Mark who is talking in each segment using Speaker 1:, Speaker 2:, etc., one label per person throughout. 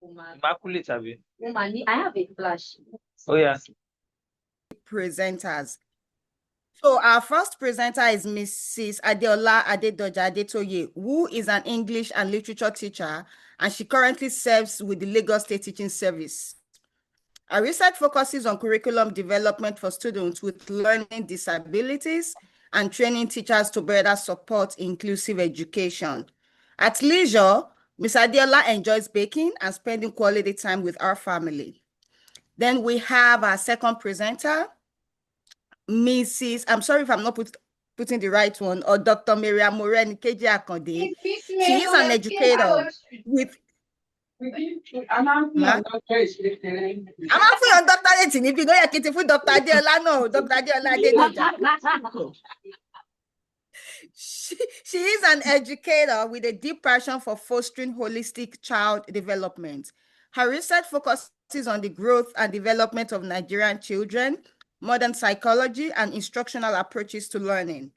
Speaker 1: Immaculate, Abi.
Speaker 2: I have a flash.
Speaker 1: Oh, yeah.
Speaker 3: Presenters. So our first presenter is Mrs. Adeola Adedoja Adetoye, who is an English and literature teacher, and she currently serves with the Lagos State Teaching Service. Our research focuses on curriculum development for students with learning disabilities and training teachers to better support inclusive education. At leisure, Ms. Adeola enjoys baking and spending quality time with our family. Then we have our second presenter, I'm sorry if I'm not putting the right one, or Dr. Miriam Moren Keji Akande. She is an educator with I'm out for your doctorate if you know you're getting for Dr. Adeola, no, Dr. Adeola Adedoja. She is an educator with a deep passion for fostering holistic child development. Her research focuses on the growth and development of Nigerian children, modern psychology, and instructional approaches to learning.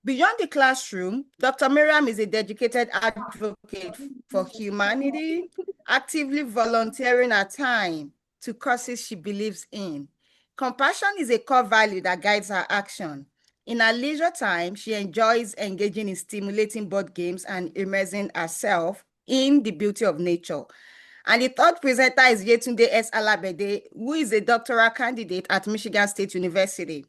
Speaker 3: Beyond the classroom, Dr. Miriam is a dedicated advocate for humanity, actively volunteering her time to causes she believes in. Compassion is a core value that guides her action. In her leisure time, she enjoys engaging in stimulating board games and immersing herself in the beauty of nature. And the third presenter is Yetunde S. Alabede, who is a doctoral candidate at Michigan State University.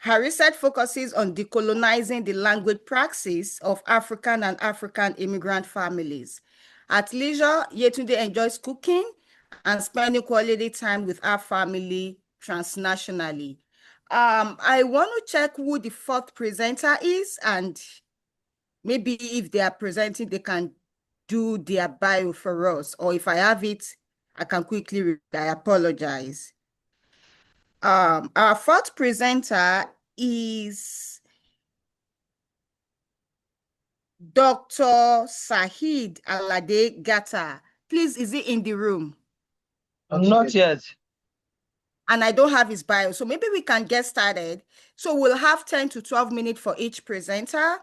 Speaker 3: Her research focuses on decolonizing the language praxis of African and African immigrant families. At leisure, Yetunde enjoys cooking and spending quality time with our family transnationally. I want to check who the fourth presenter is, and maybe if they are presenting, they can do their bio for us, or if I have it, I can quickly read. I apologize. Our fourth presenter is Dr. Sahid Alade Gata. Please, is he in the room?
Speaker 1: Not yet.
Speaker 3: And I don't have his bio, so maybe we can get started. So we'll have 10 to 12 minutes for each presenter.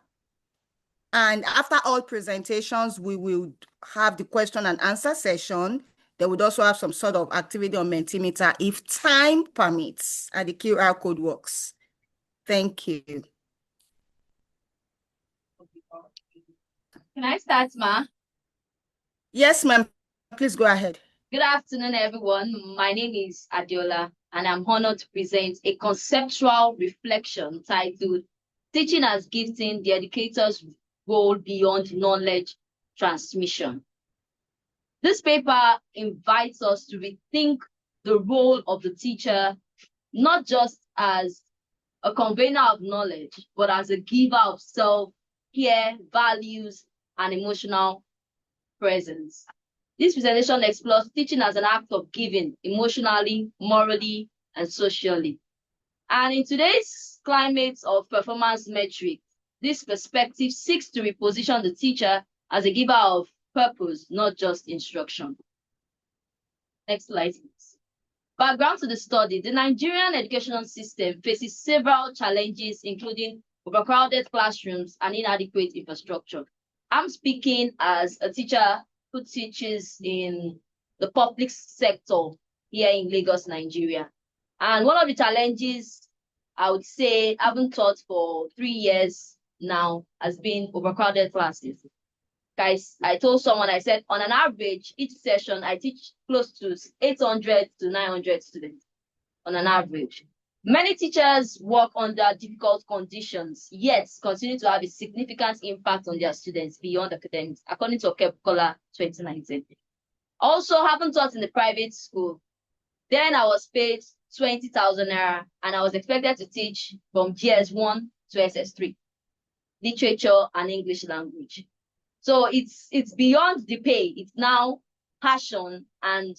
Speaker 3: And after all presentations, we will have the question and answer session. They would also have some sort of activity on Mentimeter if time permits and the QR code works. Thank you.
Speaker 2: Can I start, Ma?
Speaker 3: Yes, ma'am. Please go ahead.
Speaker 2: Good afternoon, everyone. My name is Adiola, and I'm honored to present a conceptual reflection titled Teaching as Gifting, the Educator's Role Beyond Knowledge Transmission. This paper invites us to rethink the role of the teacher, not just as a conveyor of knowledge, but as a giver of self-care, values, and emotional presence. This presentation explores teaching as an act of giving emotionally, morally, and socially. And in today's climate of performance metrics, this perspective seeks to reposition the teacher as a giver of purpose, not just instruction. Next slide, please. Background to the study: the Nigerian educational system faces several challenges, including overcrowded classrooms and inadequate infrastructure. I'm speaking as a teacher who teaches in the public sector here in Lagos, Nigeria. And one of the challenges, I would say, I haven't taught for 3 years now, has been overcrowded classes. Guys, I told someone, I said, on an average, each session, I teach close to 800 to 900 students on an average. Many teachers work under difficult conditions, yet continue to have a significant impact on their students beyond academics, according to Okebkola 2019. Also, having taught in the private school, then I was paid 20,000 naira, and I was expected to teach from GS1 to SS3, literature and English language. So it's beyond the pay. It's now passion and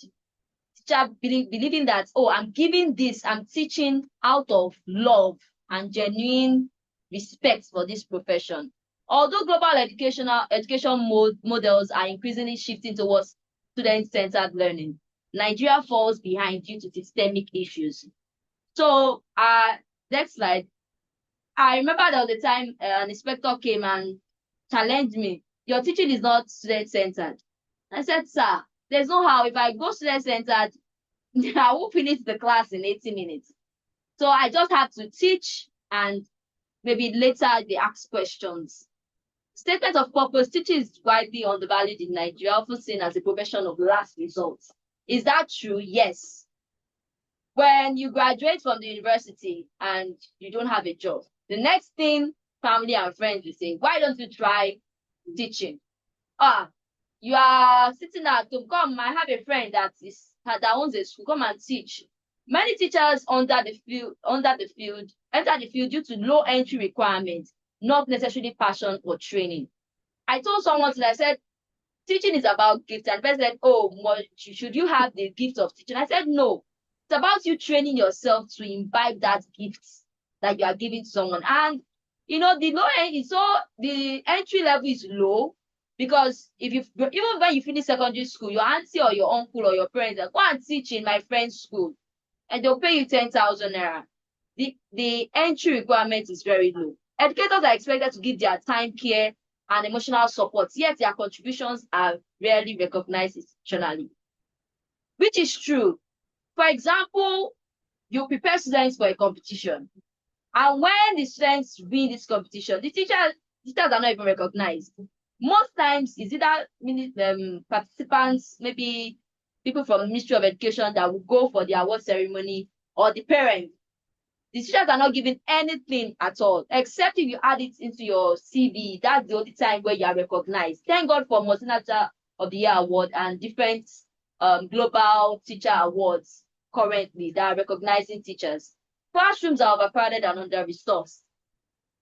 Speaker 2: teacher believing that, oh, I'm giving this, I'm teaching out of love and genuine respect for this profession. Although global education models are increasingly shifting towards student-centered learning, Nigeria falls behind due to systemic issues. So, next slide. I remember there was a time an inspector came and challenged me. Your teaching is not student-centered. I said, sir, There's no how. If I go student-centered, I won't finish the class in 80 minutes. So I just have to teach, and maybe later they ask questions. Statement of purpose: teaching is widely undervalued in Nigeria, often seen as a profession of last resort. Is that true? Yes. When you graduate from the university and you don't have a job, the next thing family and friends will say, why don't you try teaching? You are sitting at home. Come, I have a friend that owns a school. Come and teach. Many teachers enter the field due to low entry requirements, not necessarily passion or training. I told someone today, I said, teaching is about gift. And the person said, oh, should you have the gift of teaching? I said, no. It's about you training yourself to imbibe that gift that you are giving to someone. And the low end is the entry level is low, because even when you finish secondary school, your auntie or your uncle or your parents go and teach in my friend's school, and they'll pay you 10,000 naira. The entry requirement is very low. Educators are expected to give their time, care, and emotional support, yet their contributions are rarely recognized institutionally, which is true. For example, you prepare students for a competition, and when the students win this competition, the teachers are not even recognized. Most times, it's either participants, maybe people from the Ministry of Education that will go for the award ceremony, or the parents. The teachers are not given anything at all, except if you add it into your CV. That's the only time where you are recognized. Thank God for Multinational of the Year Award and different global teacher awards currently that are recognizing teachers. Classrooms are overcrowded and under-resourced.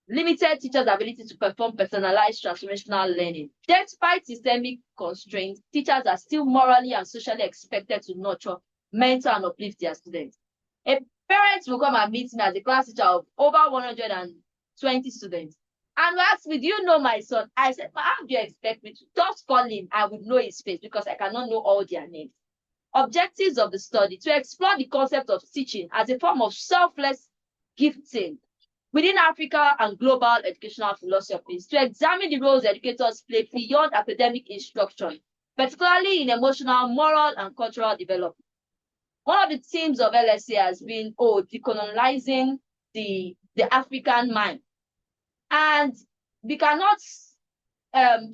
Speaker 2: Limited teachers' ability to perform personalized transformational learning. Despite systemic constraints, teachers are still morally and socially expected to nurture, mentor, and uplift their students. Parents will come and meet me as a class teacher of over 120 students. And ask me, do you know my son? I said, how do you expect me to? Just call him, I would know his face, because I cannot know all their names. Objectives of the study: to explore the concept of teaching as a form of selfless gifting within Africa and global educational philosophies, to examine the roles educators play beyond academic instruction, particularly in emotional, moral, and cultural development. One of the themes of LSA has been, decolonizing the African mind. And we cannot,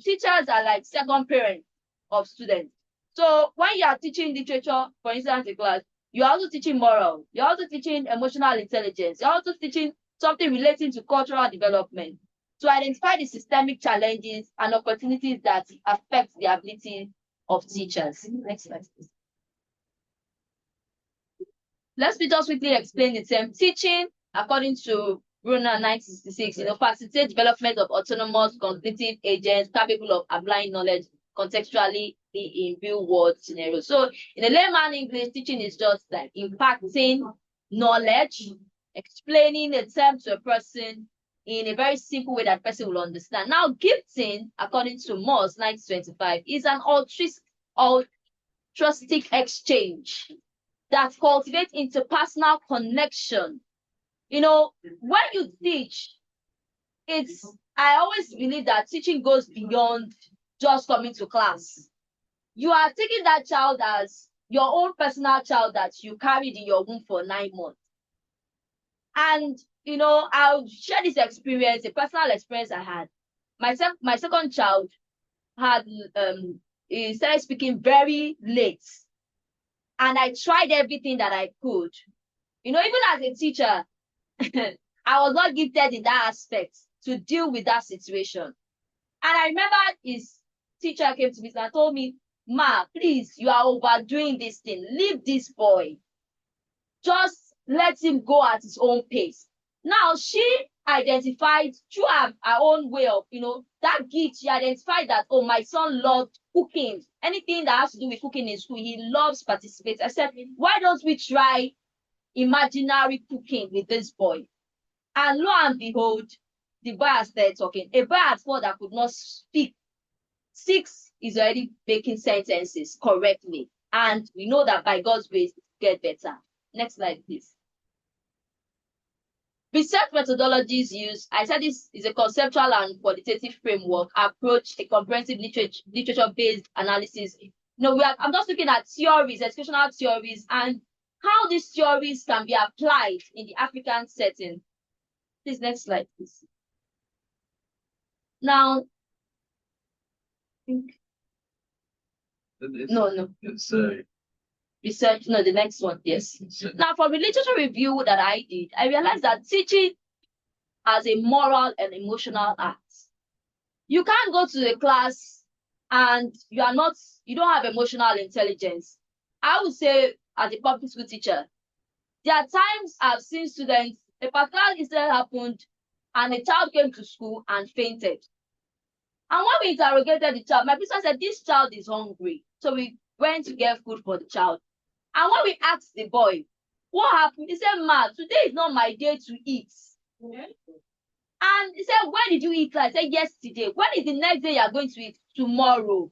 Speaker 2: teachers are like second parents of students. So when you are teaching literature, for instance, in class, you're also teaching moral, you're also teaching emotional intelligence, you're also teaching something relating to cultural development, to identify the systemic challenges and opportunities that affect the ability of teachers. Next slide, please. Let's just quickly explain the term teaching. According to Brunner 1966, facilitate development of autonomous cognitive agents capable of applying knowledge contextually in real world scenarios. So in a layman English, teaching is just like impacting knowledge, explaining a term to a person in a very simple way that person will understand. Now, gifting, according to Moss 1925, is an altruistic exchange that cultivates interpersonal connection. When you teach, I always believe that teaching goes beyond just coming to class. You are taking that child as your own personal child that you carried in your womb for 9 months. And, I'll share this experience, a personal experience I had. My second child he started speaking very late. And I tried everything that I could. Even as a teacher, I was not gifted in that aspect to deal with that situation. And I remember his teacher came to me and told me, Ma, please, you are overdoing this thing. Leave this boy. Just let him go at his own pace. Now, she identified through her own way of, that gift. She identified that, my son loved cooking. Anything that has to do with cooking in school, he loves participating. I said, why don't we try imaginary cooking with this boy? And lo and behold, the boy has started talking. A boy at 4 that could not speak, 6 is already making sentences correctly. And we know that by God's grace, it get better. Next slide, please. Research methodologies used. I said this is a conceptual and qualitative framework approach, a comprehensive literature-based analysis I'm just looking at theories, educational theories, and how these theories can be applied in the African setting. Please, next slide, please. Now, no.
Speaker 1: It's
Speaker 2: Research, no, the next one, yes. Now, for the literature review that I did, I realized that teaching as a moral and emotional act. You can't go to a class and you don't have emotional intelligence. I would say, as a public school teacher, there are times I've seen students, a particular incident happened, and a child came to school and fainted. And when we interrogated the child, my principal said, this child is hungry. So we went to get food for the child. And when we asked the boy, what happened? He said, Ma, today is not my day to eat. And he said, when did you eat last? I said, yesterday. When is the next day you are going to eat? Tomorrow.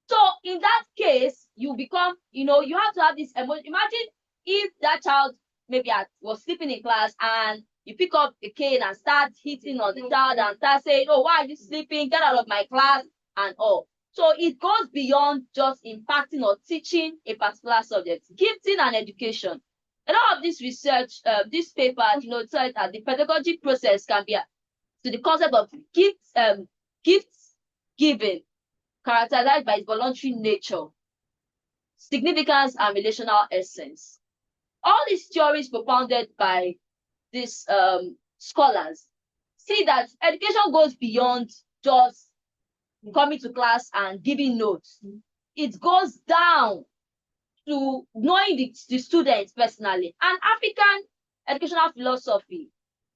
Speaker 2: So in that case, you become, you have to have this emotion. Imagine if that child maybe was sleeping in class and you pick up a cane and start hitting on the child and start saying, oh, why are you sleeping? Get out of my class and all. So it goes beyond just impacting or teaching a particular subject. Gifting and education. A lot of this research, this paper, said that the pedagogy process can be to the concept of gifts giving, characterized by its voluntary nature, significance, and relational essence. All these theories propounded by these scholars see that education goes beyond just coming to class and giving notes. It goes down to knowing the students personally. And African educational philosophy,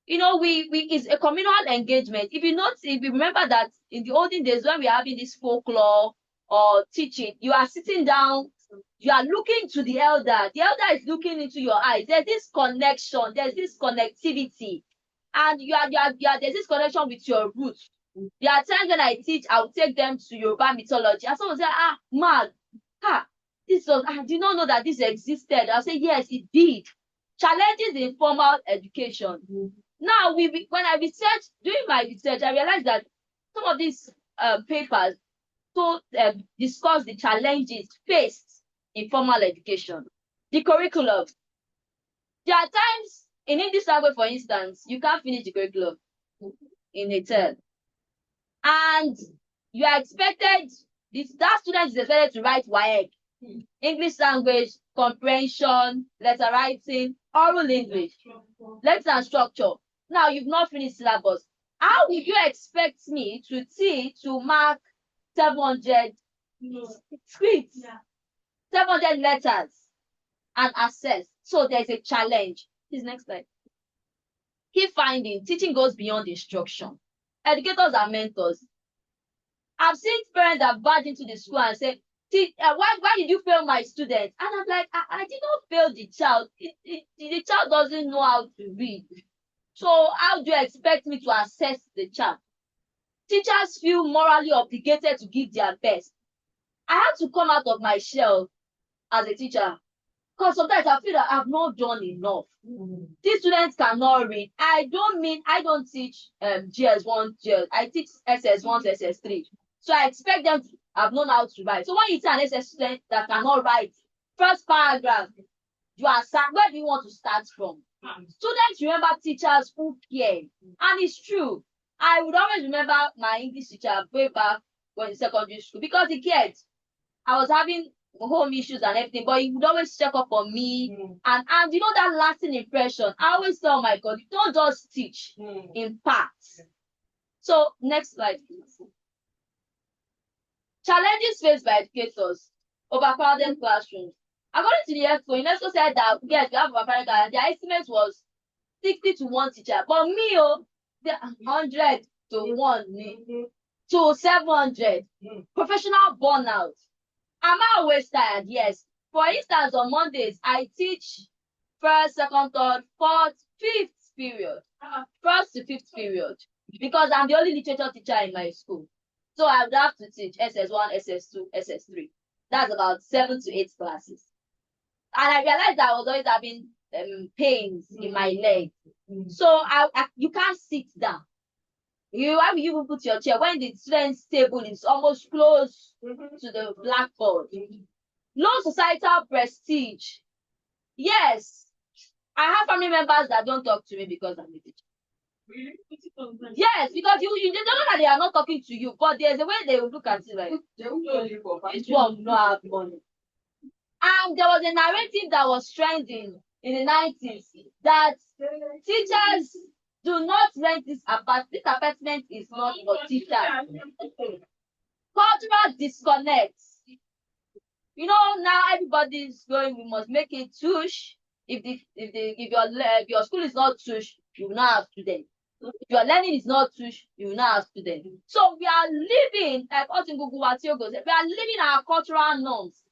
Speaker 2: is a communal engagement. If you remember that in the olden days when we're having this folklore or teaching, you are sitting down, you are looking to the elder is looking into your eyes. There's this connection, there's this connectivity, and there's this connection with your roots. There are times when I teach, I'll take them to Yoruba mythology, and someone say, man, I did not know that this existed. I'll say, yes, it did. Challenges in formal education. Now, when I doing my research, I realized that some of these papers discuss the challenges faced in formal education. The curriculum. There are times in English language, for instance, you can't finish the curriculum in a term. And you are expected, that student is expected to write WAEC, English language, comprehension, letter writing, oral English, letters and structure. Now, you've not finished syllabus. How would you expect me to mark 700 scripts, 700 letters, and assess? So there's a challenge. Please, next slide. Key finding, teaching goes beyond instruction. Educators are mentors. I've seen parents that barge into the school and say, why did you fail my student? And I'm like, I did not fail the child. The child doesn't know how to read. So how do you expect me to assess the child? Teachers feel morally obligated to give their best. I had to come out of my shell as a teacher because sometimes I feel that I've not done enough. These students cannot read. I don't teach GS1, I teach SS1 to SS3. So I expect them to have known how to write. So when you see an SS student that cannot write, first paragraph, you are sad. Where do you want to start from? Students remember teachers who care. And it's true. I would always remember my English teacher way back when in secondary school because he cared. I was having home issues and everything, but he would always check up on me. And that lasting impression. I always tell my God, you don't just teach, impact. So next slide, please. Challenges faced by educators, overcrowded classrooms. According to the UNESCO said that yes, we have overcrowded classrooms. Their estimate was 60 to 1 teacher, but me, 100 to 1 to 700. Professional burnout. Am I always tired? Yes. For instance, on Mondays, I teach first, second, third, fourth, fifth period. First to fifth period. Because I'm the only literature teacher in my school. So I would have to teach SS1, SS2, SS3. That's about 7 to 8 classes. And I realized that I was always having pains in my leg. So you can't sit down. Why will you put your chair when the student's table is almost close to the blackboard? Low societal prestige. Yes, I have family members that don't talk to me because I'm a teacher. Really? Yes, because you don't know that they are not talking to you, but there's a way they will look at it like this one will not have money. And there was a narrative that was trending in the 90s that teachers do not rent this apartment. This apartment is not for teachers. Cultural disconnect. You know, now everybody's going, we must make it tush. If your school is not tush, you will not have students. If your learning is not tush, you will not have students. So we are living, like Otingugu said, we are living our cultural norms.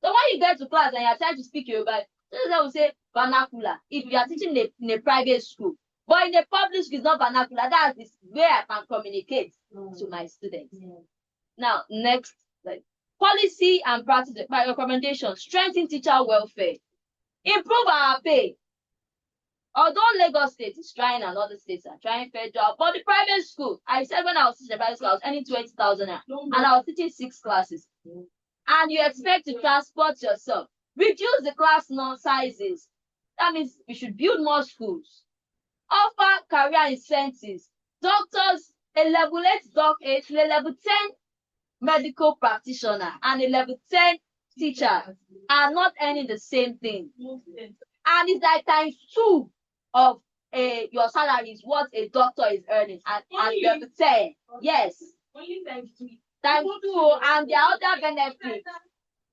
Speaker 2: So when you get to class and you are trying to speak Yoruba, they will say vernacular. If you are teaching in a private school, but in a public school, it's not vernacular. That's the way I can communicate to my students. Now, next, policy and practice by recommendation, strengthen teacher welfare, improve our pay. Although Lagos State is trying and other states are trying federal, but the private school, I said when I was teaching the private school, I was earning 20,000 and I was teaching 6 classes. And you expect to transport yourself. Reduce the class sizes. That means we should build more schools. Offer career incentives. Doctors, a level 8 doc 8, a level 10 medical practitioner, and a level 10 teacher are not earning the same thing. And it's like ×2 of your salary is what a doctor is earning at level 10. Yes. Only ×2, and there are other benefits.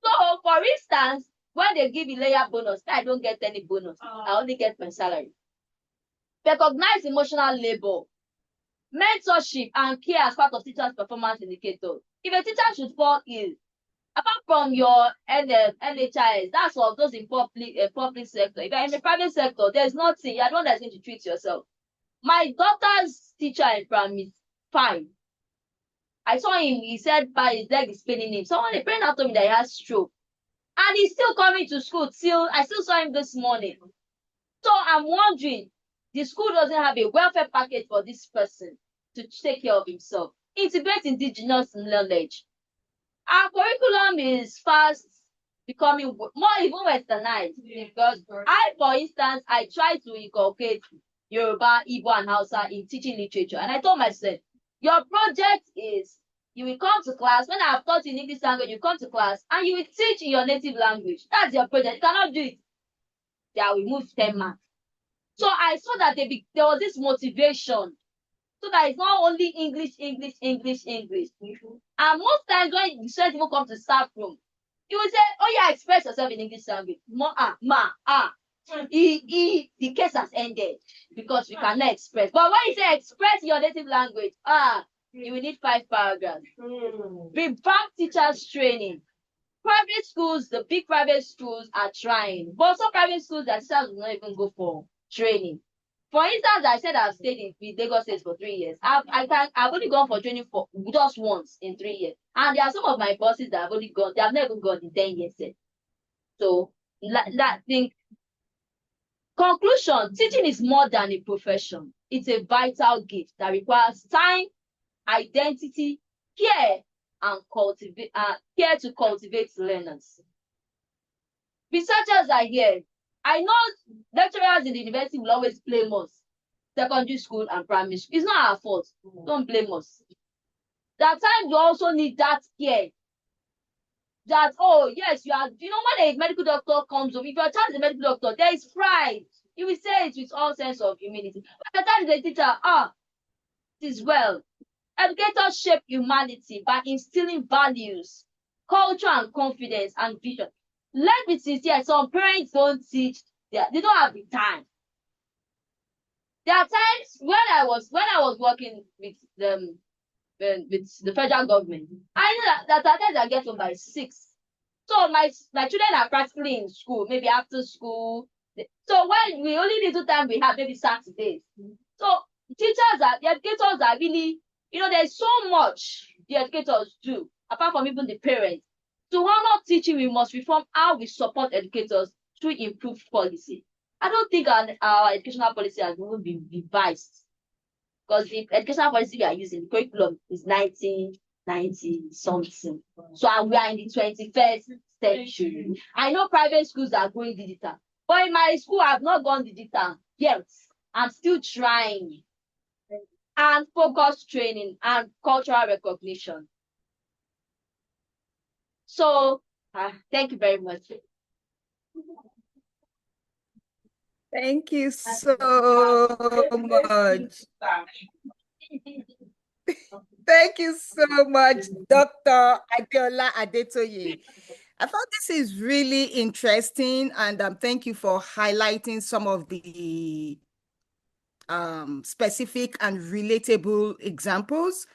Speaker 2: So, for instance, when they give a layer bonus, I don't get any bonus. I only get my salary. Recognize emotional labor, mentorship, and care as part of teachers' performance indicators. If a teacher should fall ill, apart from your NHIS, that's for those in public sector. If you're in the private sector, there's nothing. You're the one that's going to treat yourself. My daughter's teacher in primary 5, I saw him, he said his leg is paining him. Someone, a parent told me that he has stroke. And he's still coming to school till, I still saw him this morning. So I'm wondering, the school doesn't have a welfare package for this person to take care of himself. Integrate indigenous knowledge. Our curriculum is fast becoming more even westernized. Because for instance, I try to inculcate Yoruba, Igbo, and Hausa in teaching literature. And I told myself, your project is, you will come to class, when I have taught in English language, you come to class, and you will teach in your native language. That's your project. You cannot do it. Yeah, we move 10 marks. So I saw that there was this motivation. So that it's not only English. And most times when the students even come to staff room, you will say, oh yeah, express yourself in English language. The case has ended because we cannot express. But when you say express your native language, you will need 5 paragraphs. Revamp teachers training. Private schools, the big private schools are trying, but some private schools, their teachers will not even go for training. For instance, I said I've stayed in Lagos State for 3 years. I've only gone for training for just once in 3 years. And there are some of my bosses that have only gone, they have never gone in 10 years yet. So that thing. Conclusion, teaching is more than a profession. It's a vital gift that requires time, identity, care, and care to cultivate learners. Researchers are here. I know lecturers in the university will always blame us, secondary school and primary school. It's not our fault. Don't blame us. That time you also need that care. That, oh, yes, when a medical doctor comes home, if your child is a medical doctor, there is pride. You will say it with all sense of humility. But your child is a teacher, it is well. Educators shape humanity by instilling values, culture, and confidence and vision. Let me sincere, some parents don't teach, they don't have the time. There are times when I was working with the federal government, I know that at times I get home by 6. So my children are practically in school, maybe after school. So when we only little time we have, maybe Saturdays. So the educators are really, there's so much the educators do, apart from even the parents. To honor teaching, we must reform how we support educators through improved policy. I don't think our educational policy has even been revised. because the educational policy we are using, the curriculum is 1990 something. So we are in the 21st century. I know private schools are going digital, but in my school, I've not gone digital yet. I'm still trying. And focus training and cultural recognition. So, thank you very much.
Speaker 3: Thank you so much. Thank you so much, Dr. Adiola Adetoye. I thought this is really interesting, and thank you for highlighting some of the specific and relatable examples.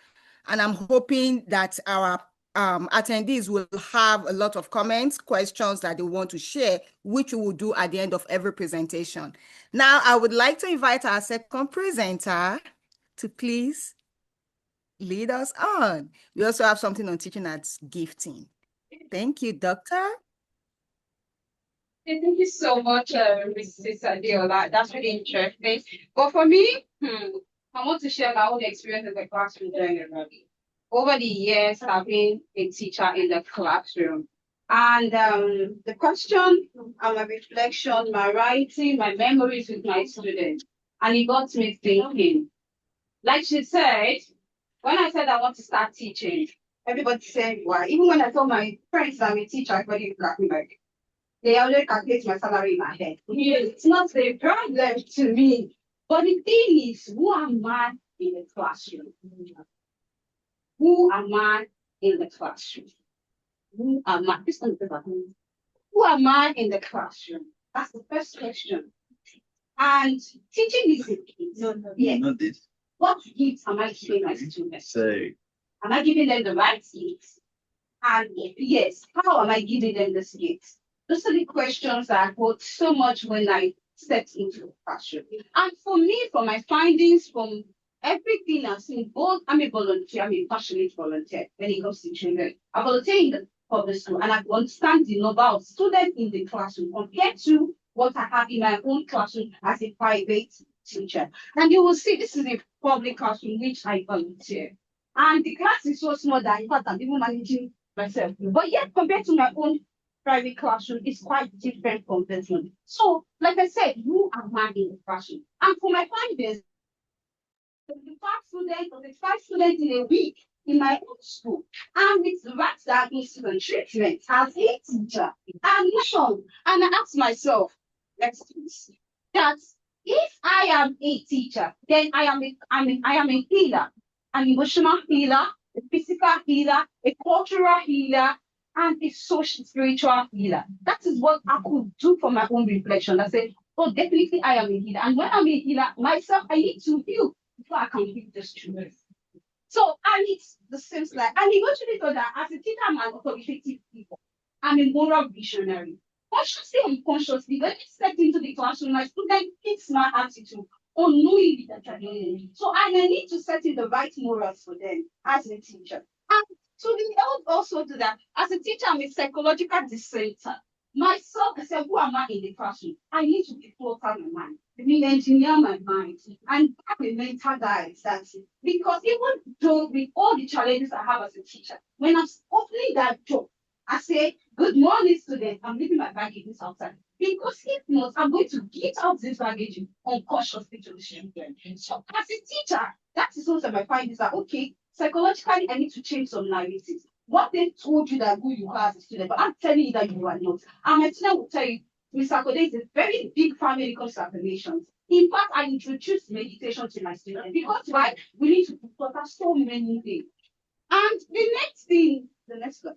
Speaker 3: And I'm hoping that our attendees will have a lot of comments, questions that they want to share, which we will do at the end of every presentation. Now, I would like to invite our second presenter to please lead us on. We also have something on teaching at gifting. Thank you, Doctor.
Speaker 4: Thank you so much, Mrs. Adiola. That's really interesting. But for me, I want to share my own experience in the classroom generally. Over the years, I've been a teacher in the classroom. And the question and my reflection, my writing, my memories with my students, and it got me thinking. Like she said, when I said I want to start teaching, everybody said, why? Even when I told my friends I'm a teacher, everybody looked at me like, they already calculate my salary in my head. It's not a problem to me. But the thing is, who am I in the classroom? Who am I in the classroom? Who am I? Who am I in the classroom? That's the first question. And teaching is a gift. Yes. Not this. What gifts am I giving my students? Say. Am I giving them the right gifts? And if yes, how am I giving them this gifts? Those are the questions that I got so much when I stepped into the classroom. And for me, from my findings, from everything I've seen, both I'm a volunteer, I'm a passionate volunteer when it comes to children. I volunteer in the public school and I understand the number of students in the classroom compared to what I have in my own classroom as a private teacher. And you will see this is a public classroom which I volunteer. And the class is so small that in fact I'm even managing myself. But yet compared to my own private classroom is quite different from this one. So, like I said, who am I in the classroom? And for my findings, 5 students in a week in my own school, and with the right diagnosis treatment as a teacher. And I ask myself, that if I am a teacher, then I am a healer, an emotional healer, a physical healer, a cultural healer, and a social spiritual healer. That is what I could do for my own reflection. I said, oh, definitely I am a healer. And when I'm a healer myself, I need to heal before I can heal the students. So and it's the same slide. And eventually thought that as a teacher, I'm an authoritative figure. I'm a moral visionary. Consciously or unconsciously, when I step into the classroom, my student picks my attitude unknowingly that I'm doing it. So I need to set in the right morals for them as a teacher. And to be able also to that, as a teacher, I'm a psychological dissenter. Myself, I said, who am I in the classroom? I need to declutter my mind. I mean, engineer my mind and have a mental diet. That's it. Because even though with all the challenges I have as a teacher, when I'm opening that door, I say, good morning, students. I'm leaving my baggage outside. Because if not, I'm going to get out this baggage unconsciously to the children. So as a teacher, that is also my findings that, okay, psychologically, I need to change some narratives. What they told you that who you are as a student, but I'm telling you that you are not. And my student will tell you, Mr. Kode is a very big family when it comes to affirmations. In fact, I introduced meditation to my students because why? We need to put so many things. And the next one.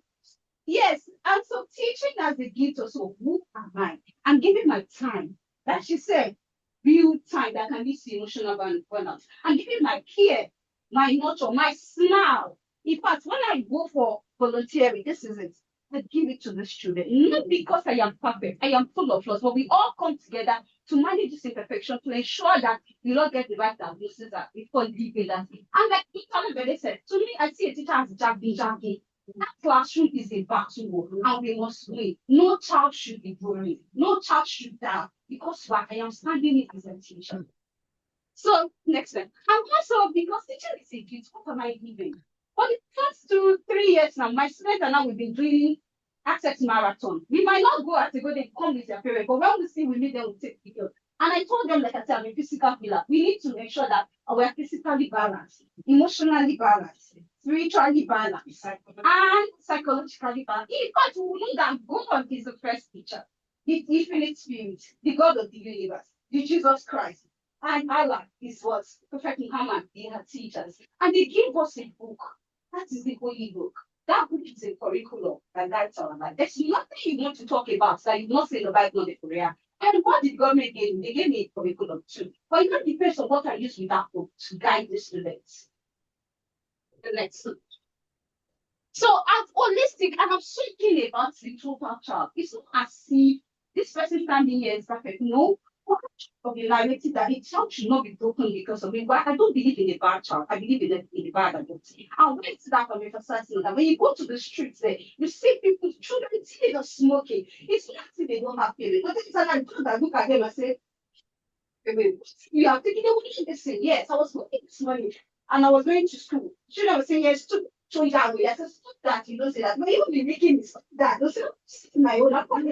Speaker 4: Yes, and so teaching as a gift also, who am I? I'm giving my time. Like she said, real time that can lead to emotional burnout. I'm giving my care, my nurture, my smile. In fact, when I go for volunteering, this is it. I give it to the student. Not because I am perfect, I am full of flaws, but we all come together to manage this imperfection to ensure that we all get the right diagnosis before leaving that. And like Italy said, to me, I see a teacher as a jackie. That classroom is a battle, and we must win. No child should be worried. No child should die because why? I am standing in as a teacher. So next time. And also because teacher is a gift, what am I giving? For the first 2-3 years now, my students and I will be doing access marathon. We might not go as a go, they come with their parents, but when we see we meet them, we take pictures. And I told them, like I said, I'm a physical healer. We need to make sure that we're physically balanced, emotionally balanced, spiritually balanced, and psychologically balanced. In fact, we know that God is the first teacher, the infinite spirit, the God of the universe, the Jesus Christ. And Allah is what Prophet Muhammad, they are teachers. And they gave us a book. That is the holy book. That book is a curriculum that guides our life. There's nothing you want to talk about that you not say in the Bible or the Quran. And what did government give me? They gave me a curriculum too. But it not depends on what I use with that book to guide the students. The next. So as holistic, and I'm speaking about the total child. It's not as if this person standing here is perfect. No, of the narrative that a child should not be broken because of it. But I don't believe in a bad child. I believe in the bad adult. And wait to that from emphasizing that when you go to the streets there, you see people, children, teenagers smoking. It's not that they don't have parents. But it's like I look at them and say, wait, you are taking away listen. Yes, I was working this morning and I was going to school. Children were saying yes to show that way. I said, stop that, you don't say that. But you will be making me stop that. Don't say my own. I want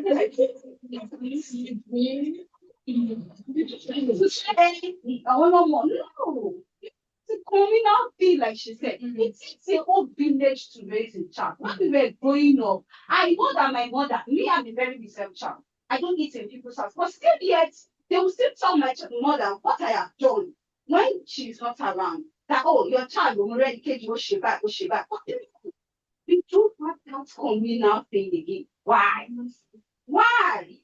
Speaker 4: no more. No. It's a communal thing, like she said. It's a whole village to raise a child. When we were growing up, I know that my mother, me, I'm a very reserved child. I don't eat in people's house. But still yet, they will still tell my mother what I have done when she's not around. That, oh, your child will already take you, she back. We don't have that communal thing again. Why? Why?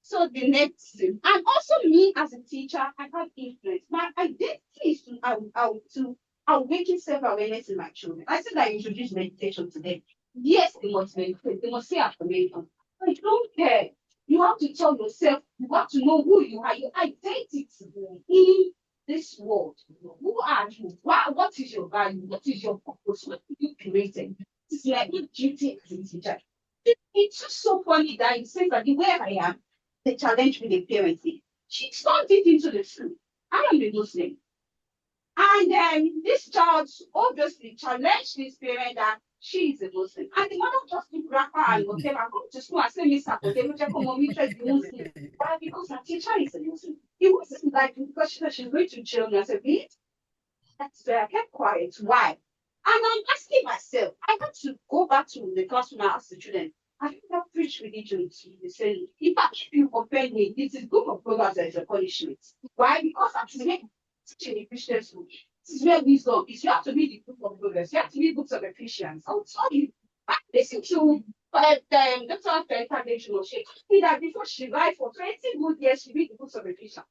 Speaker 4: So the next thing, and also me as a teacher, I have influence. My identity is to awaken self-awareness in my children. I said I introduced meditation to them. Yes, they must meditate, they must say affirmation. I don't care. You have to tell yourself, you have to know who you are, your identity in this world. Who are you? What is your value? What is your purpose? What are you creating? It's like your duty as a teacher. It's just so funny that you say that the way I am, the challenge with the parenting. She turned it into the school. I am a Muslim. And this child obviously challenged this parent that she is a Muslim. And the mother just took rapper and whatever, come to school and say, Miss Sako, they will check on mommy, try to be Muslim. Why? Because her teacher is a Muslim. It wasn't like because she's going to jail. And I said, that's where I kept quiet. Why? And I'm asking myself, I had to go back to the classroom and ask the children, I think that preach religion to you. They say, if you offend me, this is good of programs as a punishment. Why? Because I'm teaching a Christian school. This is where wisdom is. You have to read the book of progress. You have to read books of Ephesians. I'll tell you. I listen to Dr. Fenton. She told me that before she died for 20 good years, she read the books of Ephesians.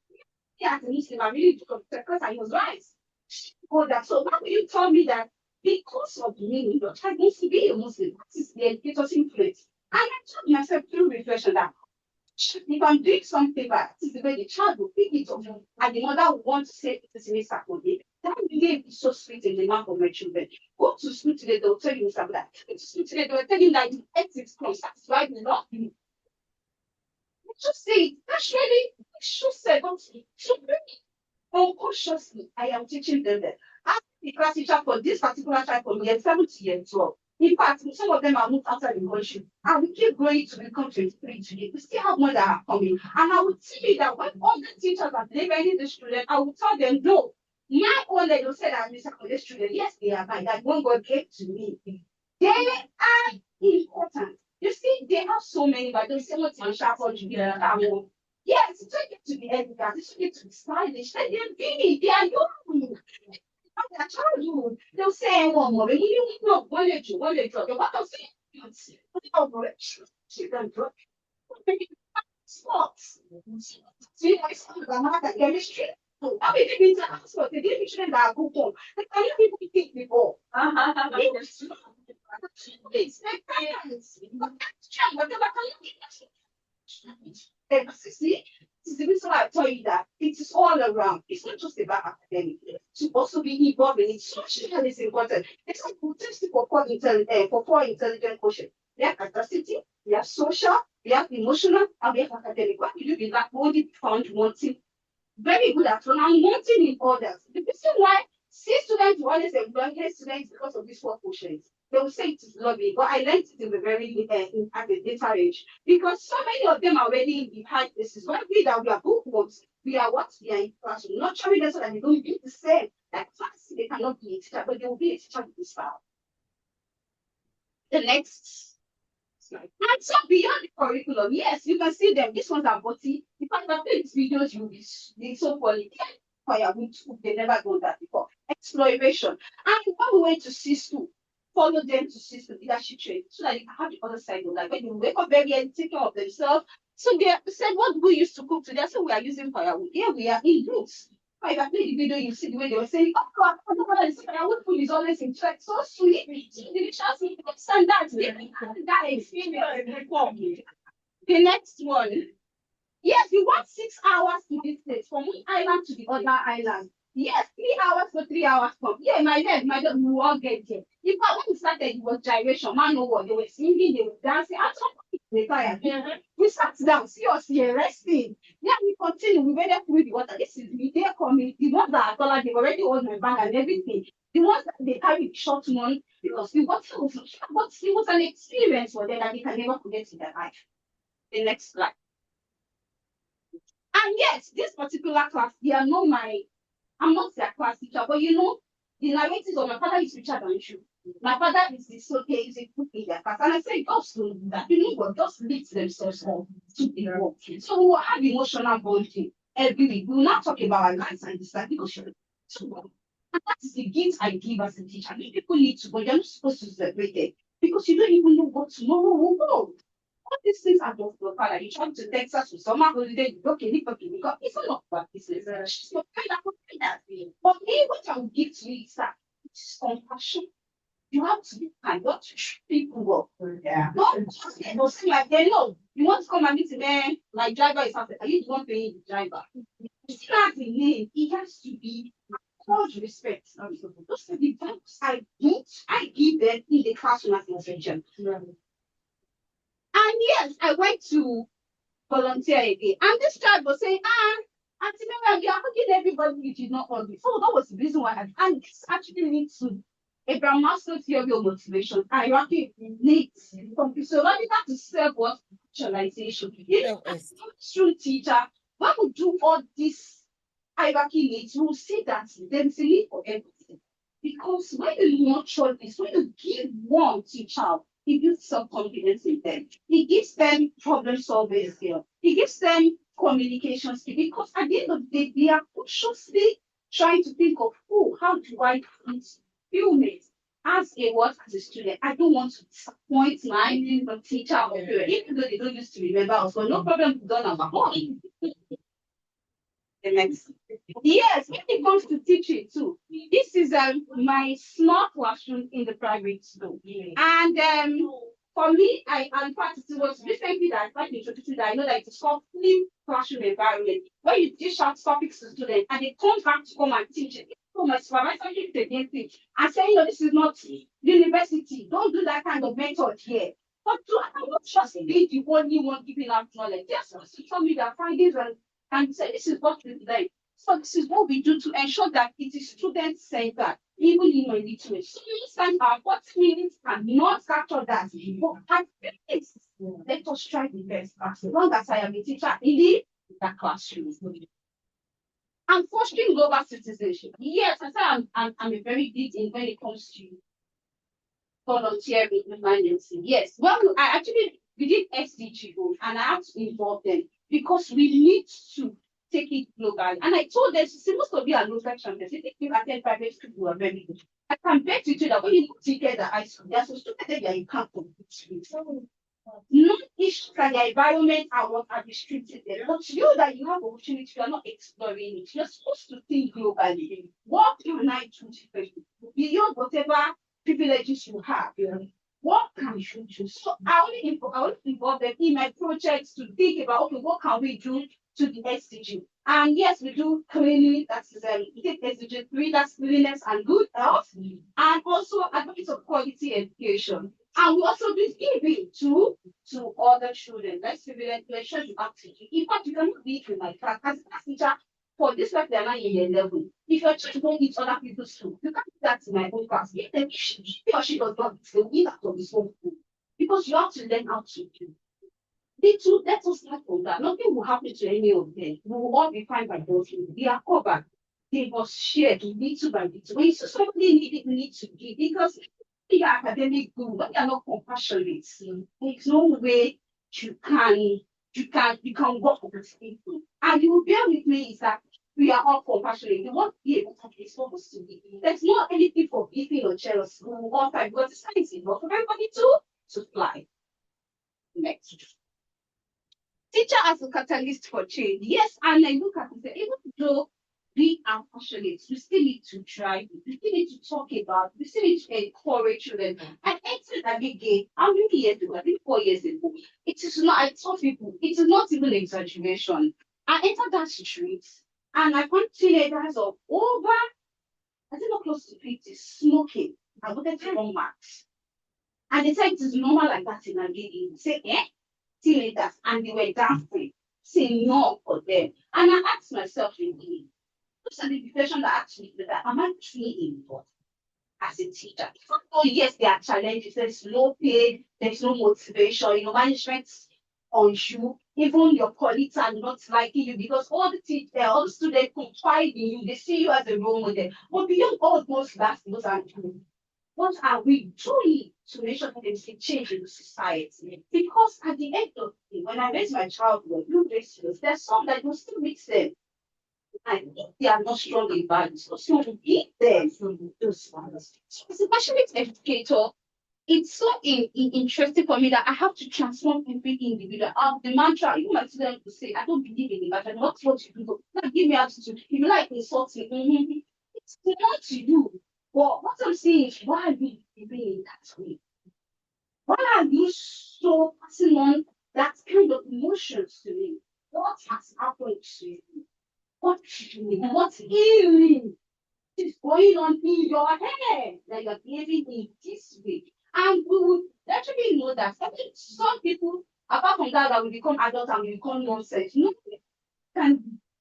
Speaker 4: Yeah, as a Muslim, I really do because I was right. Oh, that. So how will you tell me that because of me, your child needs to be a Muslim? That is the educator's influence. And I told myself through reflection that if I'm doing something bad, this is the way the child will pick it up. And the mother will want to say it is Mr. Kode. That name is so sweet in the mouth of my children. Go to school today, they'll tell you Mr. Black. Go to school today, they'll tell you that you ethics comes. That's why we love you. Just say it. That's really, just say it. So unconsciously, I am teaching them that. Ask the class teacher for this particular child from year 7 to year 12. In fact, some of them are moved outside the country. And we keep going to become 23 today. We still have more that are coming. And I will tell you that when all the teachers are delivering the student, I will tell them, no, my own, they don't say that Mr. College student, yes, they are mine. That one God gave to me. They are important. You see, they have so many, but don't say what's in sharp or to yes, it's okay to be elegant, it's okay to be stylish. Let them be, they are young. Their childhood. They'll say, one more, you know, one leg, what I'll say, she can drop sports. See, I saw the matter chemistry. I mean, they didn't ask for the definition that I go on. The kind of people think before. It's their parents. See, this is the reason why I tell you that it is all around. It's not just about academic. To also be involved in it. Social is important. It's like we test for four intelligent quotient. We have capacity, we have social, we have emotional, and we have academic. Why do you be that only found one thing? very good at one and wanting in others. The reason why C students will always employ A students because of this work quotient. They will say it is lobbying, but I learned it in the very at the later age because so many of them are already in the high places. When we that we are bookworms, we are what we are in classroom, not showing them so that they don't be the same. Like class, they cannot be a teacher, but they will be a teacher with this file. The next slide. And so beyond the curriculum, yes, you can see them. These ones are body. If I play these videos, you'll be so funny. Firewood, they never done that before. Exploration. And when we went to C2, follow them to C2 leadership training so that you can have the other side of like when you wake up very early, take care of themselves. So they said, what we used to cook today? I said, we are using firewood. Here we are in groups. If I play the video, you see the way they were saying, oh, I don't know what firewood food is always in check. So sweet, delicious, standards. That experience. The next one. Yes, you want 6 hours to this place from one island to the other island. Yes, 3 hours for 3 hours from. Yeah, my dad, we will all get there. In fact, when we started, it was gyration. Man, no what they were singing, they were dancing. At some point, they tired. We sat down, seriously, resting. Yeah, we continue. We went through the water. This is the day coming. The ones that are taller, they've already owned my bag and everything. The ones that they carry the short one, because we got to, but it was an experience for them that they can never forget in their life. The next slide. And yes, this particular class, they are not I'm not their class teacher, but you know, the narratives of my father is Richard and you. My father is this okay, is a cook in their class. And I say, just do that. You know what? Just lift themselves up to the work. So we will have emotional bonding every week. We will not talk about our lives and this that because you're too well. And that is the gift I give as a teacher. I mean, people need to, but you're not supposed to celebrate it because you don't even know what tomorrow will go. All these things are just for father. You travel to Texas for summer holiday, you okay, because it's not about business. So that. But me, what I will give to you is that it's compassion. You have to be kind, not to treat people well. Yeah. Not just they don't seem like they know. You want to come and meet a man, like driver is after. Are you the one paying the driver? You still have the name. It has to be all due respect. Those are the values I give them in the classroom as instruction. And yes, I went to volunteer again. And this child was saying, Auntie Mary, you are hugging everybody you did not hug me. So that was the reason why and this actually leads to Abraham Maslow's theory of motivation. Hierarchy needs from physiological to self-actualization. You know, as a true teacher, when we do all this hierarchy needs, we will see that there's a need for everything. Because when you nurture this, when you give one to a child, it gives self-confidence in them. It gives them problem-solving skill. It gives them communication skill. Because at the end of the day, they are consciously trying to think of, oh, how do I feel mates? As a student, I don't want to disappoint my teacher or parent, even though they don't used to remember us. But no problem, we've done our own. The next. Yes, when it comes to teaching too, this is my small classroom in the private school. And for me, in fact, it was recently that I started introducing that I know that it's called flip classroom environment, where you dish out topics to students and they come back to come and teach it. So my supervisor keeps against it and saying, no, this is not university. Don't do that kind of method here. But I'm not just be the only one giving out knowledge. They're supposed to tell me their findings and say, this is what we learn. So this is what we do to ensure that it is student-centered, even in my literature. So you understand our 40 minutes cannot capture that. But at least let us try the best as long as I am a teacher in the classroom. And fostering global citizenship. Yes, I say I'm a very big in when it comes to volunteering emergency. Yes. Well, we did SDG and I have to involve them because we need to take it globally. And I told them, it's supposed to be a local champion. If you attend private school, you are very good. I can bet you that when you put together high school, there's so stupid that you can't compete with. Not each the environment are what are restricted there. But you that you have opportunity, you are not exploring it. You're supposed to think globally. What can I do differently? Beyond whatever privileges you have, what can you do? So I only involve them in my projects to think about, okay, what can we do to the SDG? And yes, we do cleaning, that's SDG 3, that's cleanliness and good health, and also advocates of quality education. And we also do giving to other children. Let's show you activity. In fact, you cannot be in my class as a teacher. for this life, they're not in your level. If your child don't eat other people's food, you can't do that in my own class. If he or she does not eat out of his own food, because you have to learn how to do. Let us start from that. Nothing will happen to any of them. We will all be fine by both. They are covered. They must share little by little. When somebody need to give, because they are academic good, but they are not compassionate. There's no way you can work with people. And you will bear with me is that we are all compassionate. The one able is supposed to be. There's not anything for beefing or jealousy. We will all fight because the science is not for everybody to fly. Next. Teacher as a catalyst for change. Yes, and I look at it, even though we are passionate, we still need to try, we still need to talk about, we still need to encourage children. I entered Abigail, how many years ago? I think 4 years ago. It is not, I told people, it is not even an exaggeration. I entered that street and I found teenagers of over, I think not close to 50, smoking. I wanted to run max. And they said it is normal like that in Abigail. Say, teenagers, and they were dancing, saying no for them. And I asked myself, really, those are the questions that actually that am I truly involved as a teacher? Oh, yes, there are challenges, there's low pay, there's no motivation, management's on you, even your colleagues are not liking you because all the students confide in you, they see you as a role model. But beyond all those are true. What are we doing to make sure that there's a change in the society? Because at the end of the day, when I raise my child, there's some that will still mix them. And if they are not strong in values, so give them those values. So as a passionate educator, it's so interesting for me that I have to transform every individual. The mantra, even my students will say, I don't believe in it, but I not what you do. Now give me attitude. If you like insulting, it's not to you. But what I'm saying is, why are you behaving in that way? Why are you so passing on that kind of emotions to me? What has happened to you? What healing is going on in your head that you're behaving in this way? And we would actually know that some people, apart from that will become adults and will become nonsense. No,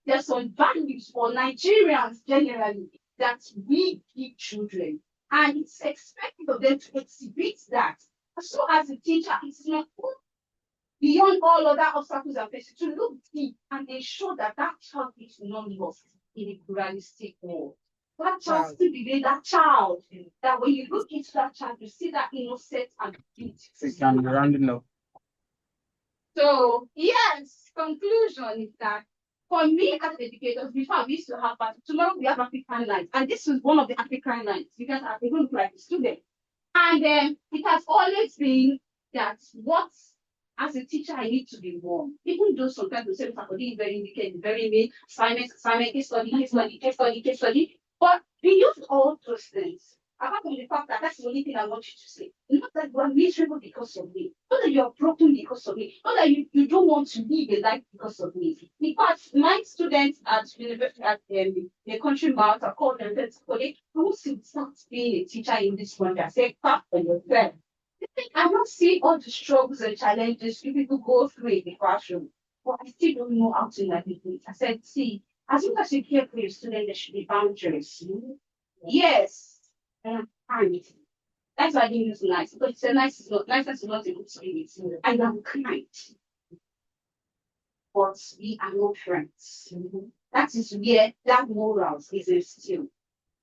Speaker 4: there's some values for Nigerians generally that we give children, and it's expected of them to exhibit that. So as a teacher, it's not beyond all other obstacles and faces to look deep and ensure that child is not lost in a pluralistic world. That child still be that child. That when you look into that child, you see that innocent and beautiful. So yes, conclusion is that for me as educators, before we used to have party, tomorrow we have African night, and this is one of the African nights because I even look like a student. And it has always been that what as a teacher I need to be warm. Even though sometimes we say faculty is very indicated, very mean, assignment, case study. But we use all those things. Apart from the fact that that's the only thing I want you to say. Not that you are miserable because of me. Not that you are broken because of me. Not that you don't want to live a life because of me. In fact, my students at university at the country mouth are called them college. Who should start being a teacher in this country? I say, clap for yourself. I don't see all the struggles and challenges people go through in the classroom, but I still don't know how to navigate. I said, see, as long as you care for your student, there should be boundaries. Yes, and that's why I didn't use nice, because it's a nice is not nice, is not a good spirit. I am kind, but we are not friends. That is where that morals is still.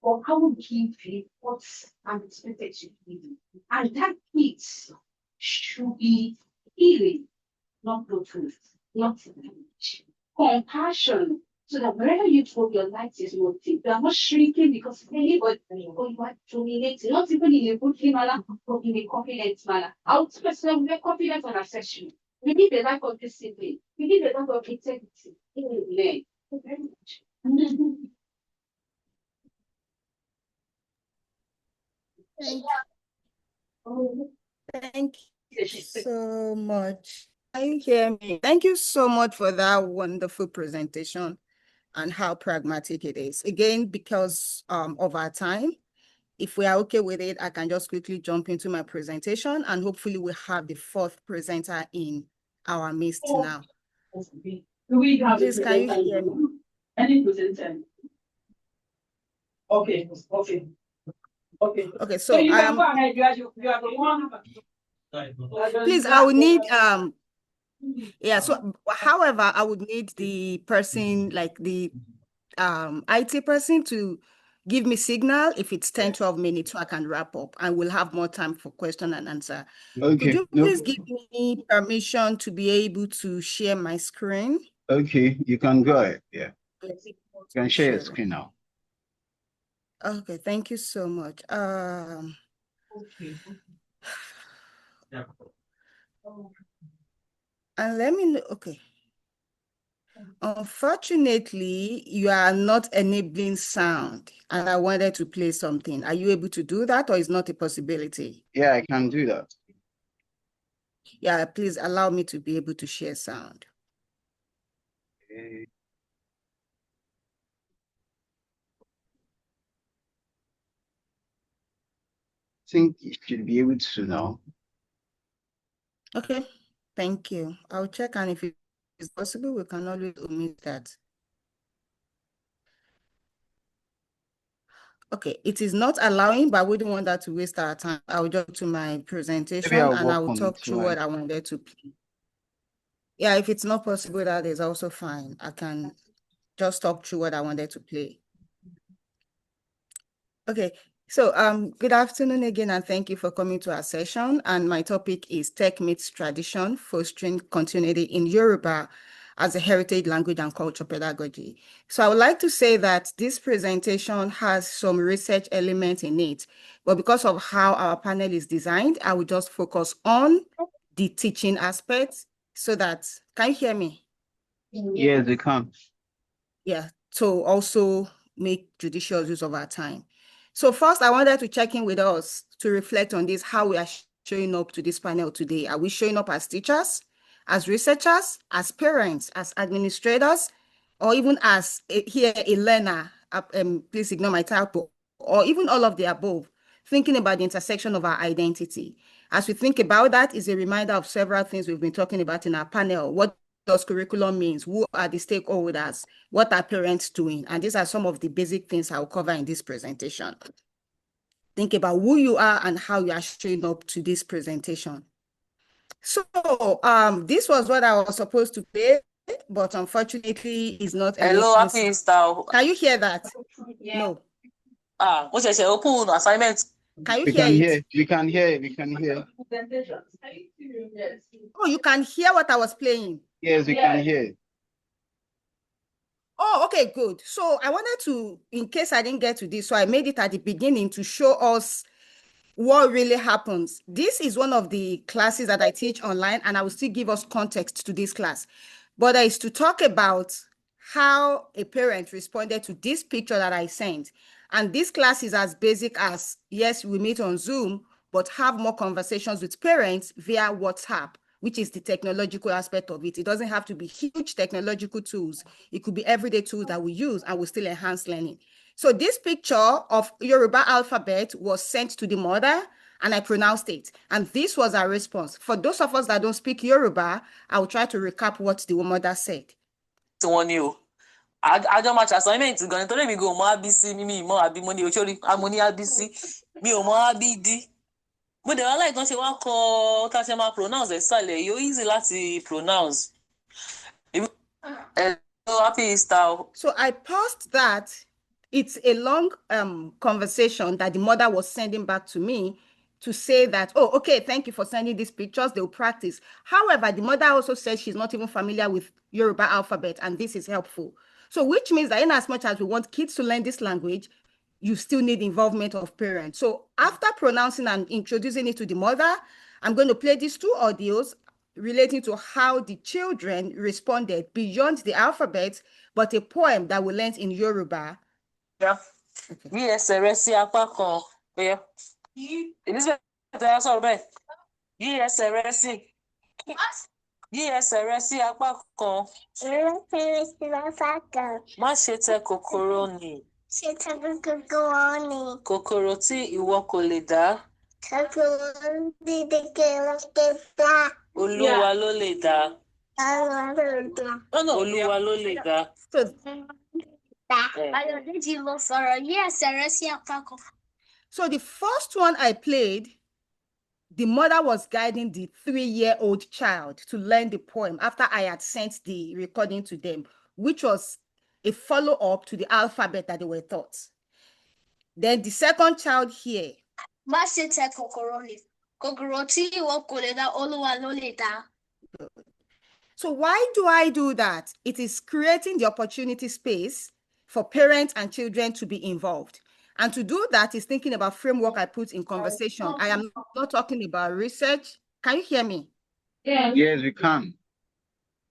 Speaker 4: Or how would give you what I'm expected to give you? And that gift should be healing, not truth, not damage. Compassion, so that wherever you go, your light is motive. You are not shrinking because anybody, or you are dominating, not even in a good manner, but in a confident manner. I would personally be confident on our session. We need a life of discipline. We need a life of integrity. Amen. Thank you very much.
Speaker 3: Thank you so much. Can you hear me? Thank you so much for that wonderful presentation and how pragmatic it is. Again, because of our time, if we are okay with it, I can just quickly jump into my presentation and hopefully we'll have the fourth presenter in our midst now. Please, can you hear me?
Speaker 4: Any presentation. Okay. Okay. Okay.
Speaker 3: Okay,
Speaker 4: So
Speaker 3: so
Speaker 4: you can go ahead. You are the one.
Speaker 3: please, I will need yeah, so however, I would need the person, like the IT person, to give me signal if it's 10, 12 minutes so I can wrap up, and we'll have more time for question and answer. Could
Speaker 5: Okay,
Speaker 3: you
Speaker 5: no,
Speaker 3: please give me permission to be able to share my screen?
Speaker 5: okay, you can go ahead. Yeah, you can share your
Speaker 3: Share.
Speaker 5: screen now.
Speaker 3: Okay, thank you so much. And let me know, okay. Unfortunately, you are not enabling sound, and I wanted to play something. Are you able to do that, or is not a possibility?
Speaker 5: Yeah, I can do that.
Speaker 3: Yeah, please allow me to be able to share sound.
Speaker 5: Okay. I think you should be able to now.
Speaker 3: Okay, thank you. I'll check, and if it is possible, we can always omit that. Okay, it is not allowing, but I wouldn't want that to waste our time. I'll jump to my presentation
Speaker 5: Maybe I'll
Speaker 3: and I
Speaker 5: work
Speaker 3: will
Speaker 5: on
Speaker 3: talk
Speaker 5: it
Speaker 3: through
Speaker 5: while.
Speaker 3: what I wanted to play. Yeah, if it's not possible, that is also fine. I can just talk through what I wanted to play. Okay, so good afternoon again, and thank you for coming to our session. And my topic is Tech Meets Tradition, Fostering Continuity in Yoruba as a Heritage Language and Culture Pedagogy. So I would like to say that this presentation has some research elements in it, but because of how our panel is designed, I will just focus on the teaching aspects so that, can you hear me?
Speaker 5: Yes, they can.
Speaker 3: Yeah, to also make judicious use of our time. So first, I wanted to check in with us to reflect on this, how we are showing up to this panel today. Are we showing up as teachers, as researchers, as parents, as administrators, or even as a learner? Please ignore my title, or even all of the above, thinking about the intersection of our identity. As we think about that, is a reminder of several things we've been talking about in our panel. What does curriculum means? Who are the stakeholders? What are parents doing? And these are some of the basic things I'll cover in this presentation. Think about who you are and how you are showing up to this presentation. So this was what I was supposed to play, but unfortunately it's not.
Speaker 6: Hello, happy Easter.
Speaker 3: Can you hear that?
Speaker 4: Yeah.
Speaker 3: No.
Speaker 6: What's your open assignment?
Speaker 3: Can you
Speaker 5: We
Speaker 3: hear
Speaker 5: can
Speaker 3: it?
Speaker 5: hear. We can hear. We can hear.
Speaker 3: Oh, you can hear what I was playing.
Speaker 5: Yes, we can hear.
Speaker 3: Oh, okay, good. So I wanted to, in case I didn't get to this, so I made it at the beginning to show us what really happens. This is one of the classes that I teach online, and I will still give us context to this class. But it's to talk about how a parent responded to this picture that I sent. And this class is as basic as, yes, we meet on Zoom, but have more conversations with parents via WhatsApp, which is the technological aspect of it. It doesn't have to be huge technological tools. It could be everyday tools that we use and will still enhance learning. So this picture of Yoruba alphabet was sent to the mother, and I pronounced it. And this was our response. For those of us that don't speak Yoruba, I will try to recap what the mother said.
Speaker 6: Tí wọ́n ní o. Àjọ máa ṣe assignment gan nítorí mi go mọ ABC mi mọ àbí mo ní òṣèré mo ní ABC mi ò mọ ABD. Mo dẹ̀ wá láì tán ṣe wá kọ tá a ṣe máa pronounce ẹ̀ sàlẹ̀ yóò easy láti pronounce. Hello, happy Easter.
Speaker 3: So I paused that. It's a long conversation that the mother was sending back to me to say that, oh, okay, thank you for sending these pictures. They'll practice. However, the mother also says she's not even familiar with Yoruba alphabet, and this is helpful. So which means that in as much as we want kids to learn this language, you still need involvement of parents. So after pronouncing and introducing it to the mother, I'm going to play these two audios relating to how the children responded beyond the alphabet, but a poem that we learned in Yoruba.
Speaker 6: Yeah. Bí ẹsẹ̀ rẹ sí apá kan. Bóyá. Elizabeth ẹ sọ̀rọ̀ bẹ́ẹ̀. Bí ẹsẹ̀ rẹ sí. Bí ẹsẹ̀ rẹ sí apá kan. Má ṣe tẹ kòkòrò nì. Kòkòrò tí ìwọ kò lè dá. Olúwa ló lè dá. Olúwa ló lè dá.
Speaker 3: So the first one I played, the mother was guiding the 3-year-old child to learn the poem after I had sent the recording to them, which was a follow-up to the alphabet that they were taught. Then the second child here. So why do I do that? It is creating the opportunity space for parents and children to be involved. And to do that is thinking about framework I put in conversation. I am not talking about research. Can you hear me?
Speaker 5: Yeah. Yes, we can.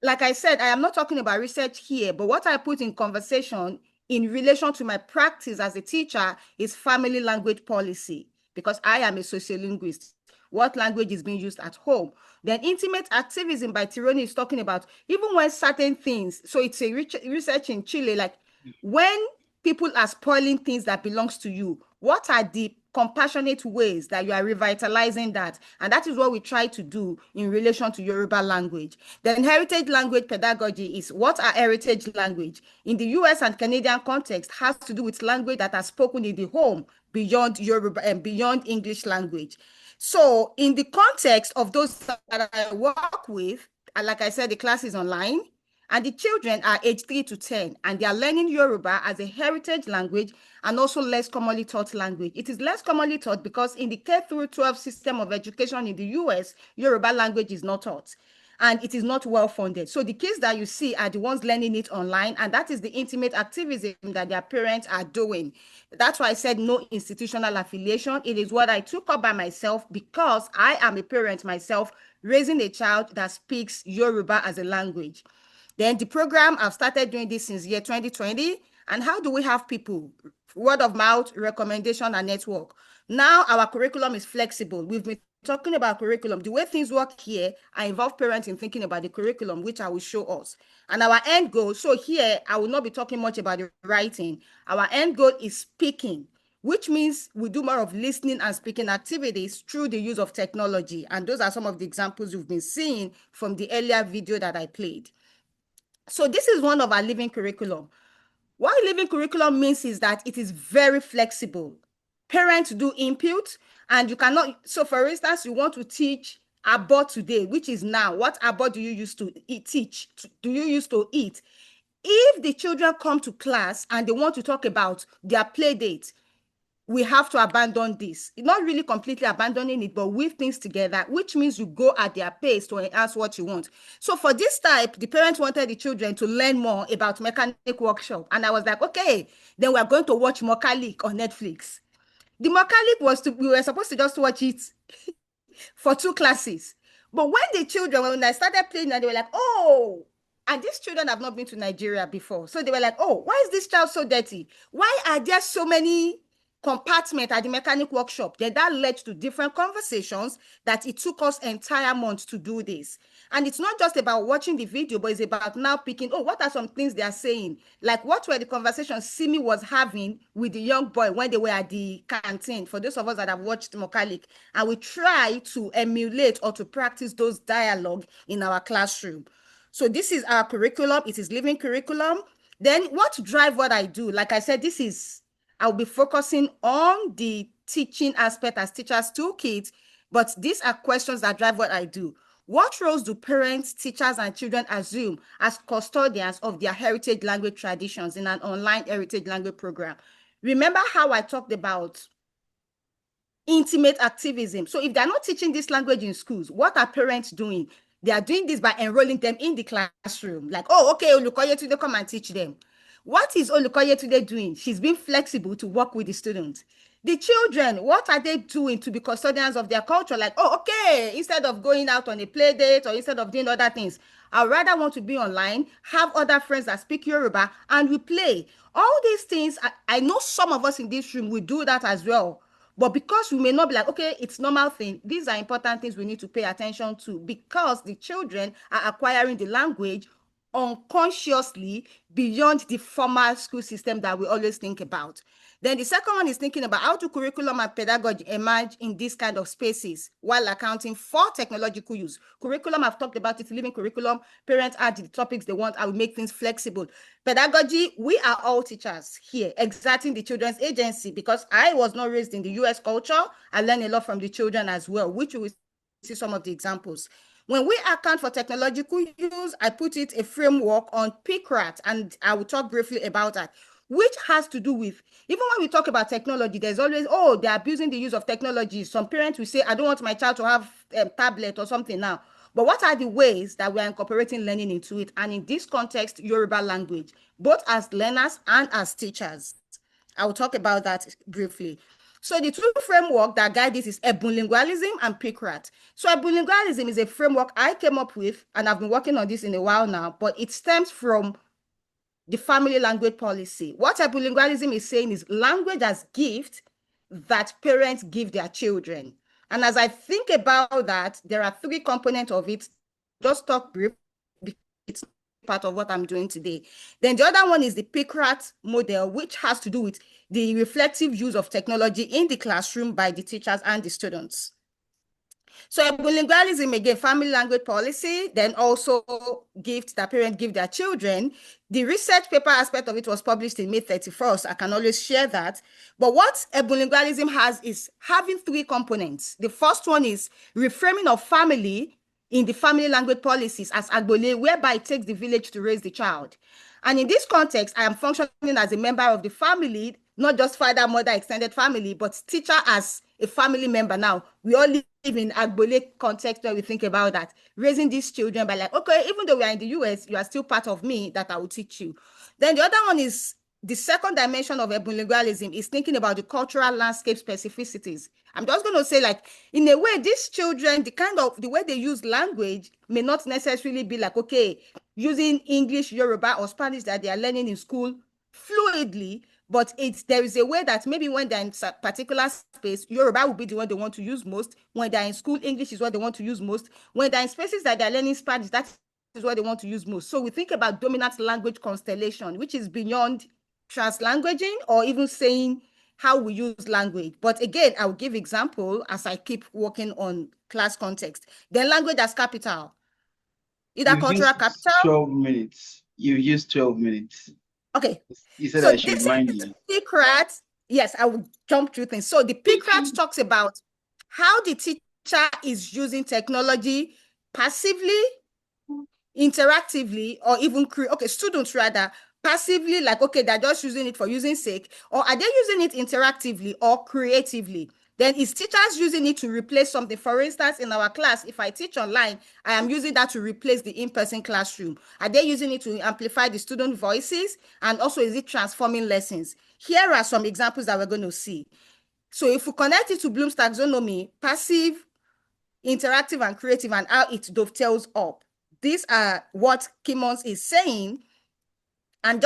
Speaker 3: Like I said, I am not talking about research here, but what I put in conversation in relation to my practice as a teacher is family language policy, because I am a sociolinguist. What language is being used at home? Then intimate activism by Tironi is talking about even when certain things, so it's a research in Chile, like when people are spoiling things that belongs to you, what are the compassionate ways that you are revitalizing that? And that is what we try to do in relation to Yoruba language. Then heritage language pedagogy is what are heritage language? In the US and Canadian context has to do with language that are spoken in the home beyond Yoruba and beyond English language. So in the context of those that I work with, like I said, the class is online, and the children are aged 3 to 10, and they are learning Yoruba as a heritage language and also less commonly taught language. It is less commonly taught because in the K through 12 system of education in the US, Yoruba language is not taught, and it is not well funded. So the kids that you see are the ones learning it online, and that is the intimate activism that their parents are doing. That's why I said no institutional affiliation. It is what I took up by myself because I am a parent myself, raising a child that speaks Yoruba as a language. Then the program, I've started doing this since year 2020. And how do we have people? Word of mouth, recommendation, and network. Now our curriculum is flexible. We've been talking about curriculum. The way things work here, I involve parents in thinking about the curriculum, which I will show us. And our end goal, so here, I will not be talking much about the writing. Our end goal is speaking, which means we do more of listening and speaking activities through the use of technology. And those are some of the examples you've been seeing from the earlier video that I played. So this is one of our living curriculum. What living curriculum means is that it is very flexible. Parents do input, and you cannot, so for instance, you want to teach abo today, which is now, what abo do you use to teach? Do you use to eat? If the children come to class and they want to talk about their play date, we have to abandon this. Not really completely abandoning it, but weave things together, which means you go at their pace to enhance what you want. So for this type, the parents wanted the children to learn more about mechanic workshop. And I was like, okay, then we're going to watch Mokalik on Netflix. The Mokalik was we were supposed to just watch it for 2 classes. But when the children, when I started playing, they were like, oh, and these children have not been to Nigeria before. So they were like, oh, why is this child so dirty? Why are there so many compartments at the mechanic workshop? Then that led to different conversations that it took us entire months to do this. And it's not just about watching the video, but it's about now picking, oh, what are some things they are saying? Like what were the conversations Simi was having with the young boy when they were at the canteen, for those of us that have watched Mokalik. And we try to emulate or to practice those dialogue in our classroom. So this is our curriculum. It is living curriculum. Then what drive what I do? Like I said, I'll be focusing on the teaching aspect as teachers' toolkit, but these are questions that drive what I do. What roles do parents, teachers, and children assume as custodians of their heritage language traditions in an online heritage language program? Remember how I talked about intimate activism? So if they're not teaching this language in schools, what are parents doing? They are doing this by enrolling them in the classroom. Like, oh, okay, Olukoye today, come and teach them. What is Olukoye today doing? She's being flexible to work with the students. The children, what are they doing to be custodians of their culture? Like, oh, okay, instead of going out on a play date or instead of doing other things, I rather want to be online, have other friends that speak Yoruba, and we play. All these things, I know some of us in this room will do that as well. But because we may not be like, okay, it's normal thing, these are important things we need to pay attention to because the children are acquiring the language unconsciously beyond the formal school system that we always think about. Then the second one is thinking about how do curriculum and pedagogy emerge in this kind of spaces while accounting for technological use. Curriculum, I've talked about it, living curriculum, parents add the topics they want, I will make things flexible. Pedagogy, we are all teachers here, exerting the children's agency, because I was not raised in the US culture. I learned a lot from the children as well, which we will see some of the examples. When we account for technological use, I put it a framework on PICRAT, and I will talk briefly about that, which has to do with, even when we talk about technology, there's always, oh, they're abusing the use of technology. Some parents will say, I don't want my child to have a tablet or something now. But what are the ways that we are incorporating learning into it? And in this context, Yoruba language, both as learners and as teachers. I will talk about that briefly. So the two framework that guide this is ebulingualism and PICRAT. So ebulingualism is a framework I came up with, and I've been working on this in a while now, but it stems from the family language policy. What ebulingualism is saying is language as gift that parents give their children. And as I think about that, there are three components of it. Just talk briefly, it's part of what I'm doing today. Then the other one is the PICRAT model, which has to do with the reflective use of technology in the classroom by the teachers and the students. So bilingualism, again, family language policy, then also gifts that parents give their children. The research paper aspect of it was published in May 31st. I can always share that. But what bilingualism has is having three components. The first one is reframing of family in the family language policies as Agbole, whereby it takes the village to raise the child. And in this context, I am functioning as a member of the family, not just father, mother, extended family, but teacher as a family member. Now, we all live in Agbole context where we think about that, raising these children by like, okay, even though we are in the US, you are still part of me that I will teach you. Then the other one is the second dimension of bilingualism is thinking about the cultural landscape specificities. I'm just going to say, like, in a way, these children, the way they use language may not necessarily be like, okay, using English, Yoruba, or Spanish that they are learning in school fluidly, but there is a way that maybe when they're in a particular space, Yoruba will be the one they want to use most. When they're in school, English is what they want to use most. When they're in spaces that they're learning Spanish, that is what they want to use most. So we think about dominant language constellation, which is beyond translanguaging or even saying how we use language. But again, I'll give example as I keep working on class context. Then language as capital. Either
Speaker 5: You've
Speaker 3: cultural
Speaker 5: used
Speaker 3: capital.
Speaker 5: 12 minutes. You've used 12 minutes.
Speaker 3: Okay.
Speaker 5: You said
Speaker 3: So
Speaker 5: I should
Speaker 3: this
Speaker 5: remind
Speaker 3: is
Speaker 5: you.
Speaker 3: PICRAT. Yes, I will jump through things. So the PICRAT talks about how the teacher is using technology passively, interactively, or even students rather, passively, like, okay, they're just using it for using sake, or are they using it interactively or creatively? Then is teachers using it to replace something? For instance, in our class, if I teach online, I am using that to replace the in-person classroom. Are they using it to amplify the student voices? And also, is it transforming lessons? Here are some examples that we're going to see. So if we connect it to Bloom's taxonomy, passive, interactive, and creative, and how it dovetails up. These are what Kimmons is saying. And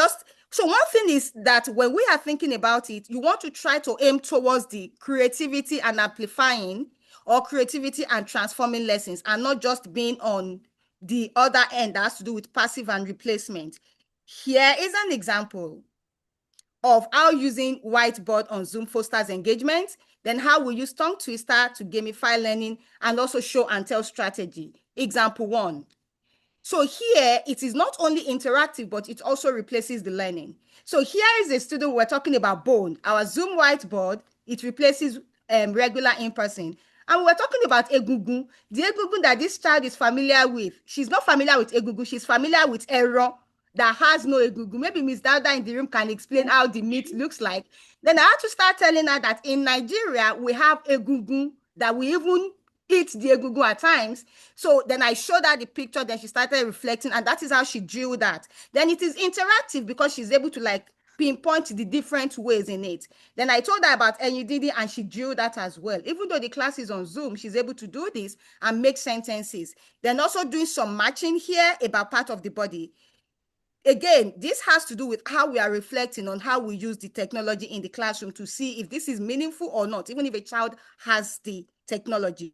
Speaker 3: so one thing is that when we are thinking about it, you want to try to aim towards the creativity and amplifying, or creativity and transforming lessons, and not just being on the other end that has to do with passive and replacement. Here is an example of how using whiteboard on Zoom fosters engagement, then how we use tongue twister to gamify learning, and also show and tell strategy. Example 1. So here, it is not only interactive, but it also replaces the learning. So here is a student we're talking about bone. Our Zoom whiteboard, it replaces regular in-person. And we're talking about egungun, the egungun that this child is familiar with. She's not familiar with egungun, she's familiar with error that has no egungun. Maybe Ms. Dada in the room can explain how the meat looks like. Then I had to start telling her that in Nigeria, we have egungun that we even eat the egungun at times. So then I showed her the picture, then she started reflecting, and that is how she drew that. Then it is interactive because she's able to like pinpoint the different ways in it. Then I told her about NUDD and she drew that as well. Even though the class is on Zoom, she's able to do this and make sentences. Then also doing some matching here about part of the body. Again, this has to do with how we are reflecting on how we use the technology in the classroom to see if this is meaningful or not, even if a child has the technology.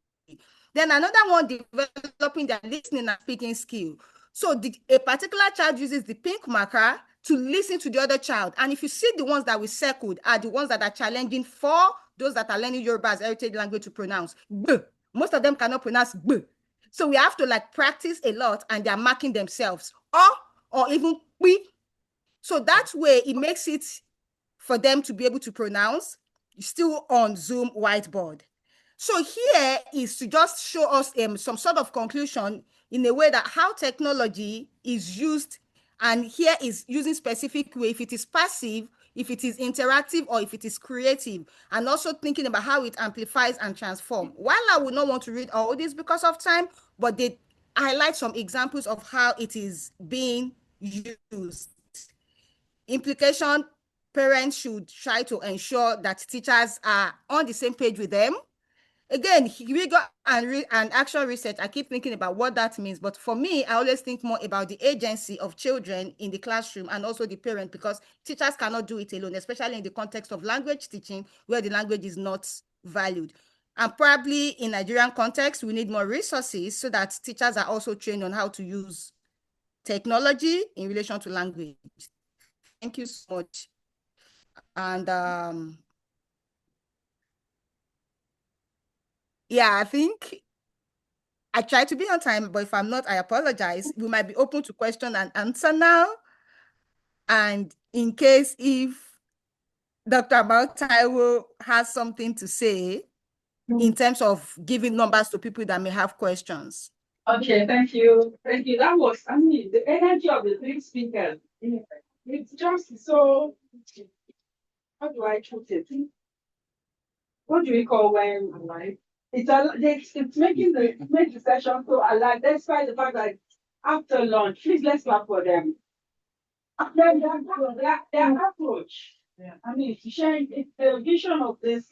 Speaker 3: Then another one, developing their listening and speaking skill. So a particular child uses the pink marker to listen to the other child. And if you see the ones that we circled are the ones that are challenging for those that are learning Yoruba as heritage language to pronounce. B. Most of them cannot pronounce B. So we have to like practice a lot, and they're marking themselves. Or even B. So that way it makes it for them to be able to pronounce, still on Zoom whiteboard. So here is to just show us some sort of conclusion in a way that how technology is used, and here is using specific way, if it is passive, if it is interactive, or if it is creative, and also thinking about how it amplifies and transforms. While I would not want to read all this because of time, but they highlight some examples of how it is being used. Implication: parents should try to ensure that teachers are on the same page with them. Again, rigor and action research, I keep thinking about what that means. But for me, I always think more about the agency of children in the classroom and also the parent, because teachers cannot do it alone, especially in the context of language teaching, where the language is not valued. And probably in Nigerian context, we need more resources so that teachers are also trained on how to use technology in relation to language. Thank you so much. And yeah, I think I try to be on time, but if I'm not, I apologize. We might be open to question and answer now. And in case if Dr. Amaltaiwo has something to say in terms of giving numbers to people that may have questions.
Speaker 7: Okay, thank you. Thank you. That was, I mean, the energy of the three speakers. It's just so, how do I put it? What do we call when alive? It's making the session so alive, despite the fact that after lunch, please let's clap for them. Their approach. Yeah. I mean, sharing the vision of this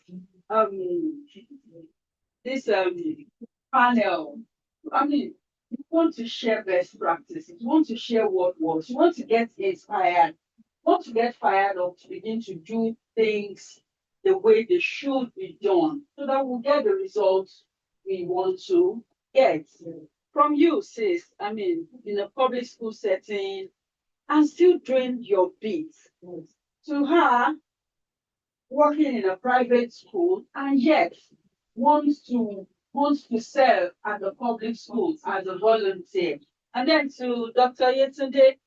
Speaker 7: panel. I mean, you want to share best practices, you want to share what works, you want to get inspired, you want to get fired up to begin to do things the way they should be done, so that we'll get the results we want to get. From you, sis, I mean, in a public school setting, and still doing your bit. To her, working in a private school, and yet wants to serve at the public school as a volunteer. And then to Dr. Yetunde,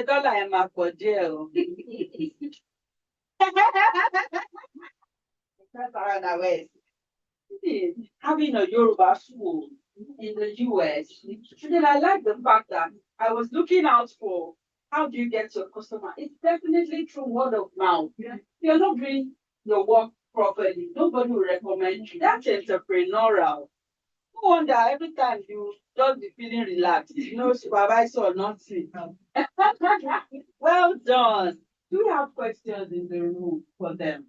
Speaker 7: Dollar Emma for jail. Having a Yoruba school in the US, and then I like the fact that I was looking out for how do you get your customer. It's definitely through word of mouth. You're not doing your work properly, nobody will recommend you. That's entrepreneurial. No wonder every time you just be feeling relaxed, no supervisor or nothing. Well done. Do you have questions in the room for them?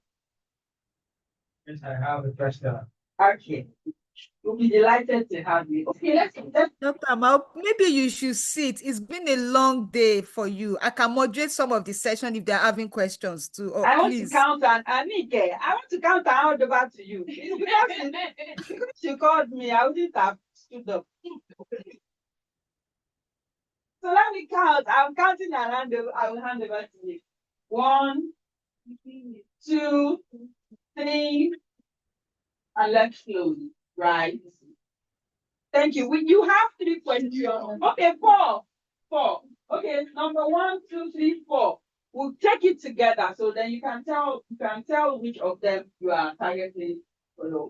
Speaker 1: Yes, I have a question.
Speaker 7: Okay. We'll be delighted to have you. Okay, let's
Speaker 3: Dr. Amal, maybe you should sit. It's been a long day for you. I can moderate some of the session if they're having questions too. Oh,
Speaker 7: I want
Speaker 3: please.
Speaker 7: to count and Anike, I want to count and hand over to you. It's because she called me, I wouldn't have stood up. So let me count. I'm counting and I will hand over to you. 1, 2, 3, and let's close. Right. Thank you. You have 3 questions. Okay, 4. Okay, number 1, 2, 3, 4. We'll take it together, so then you can tell which of them you are targeting,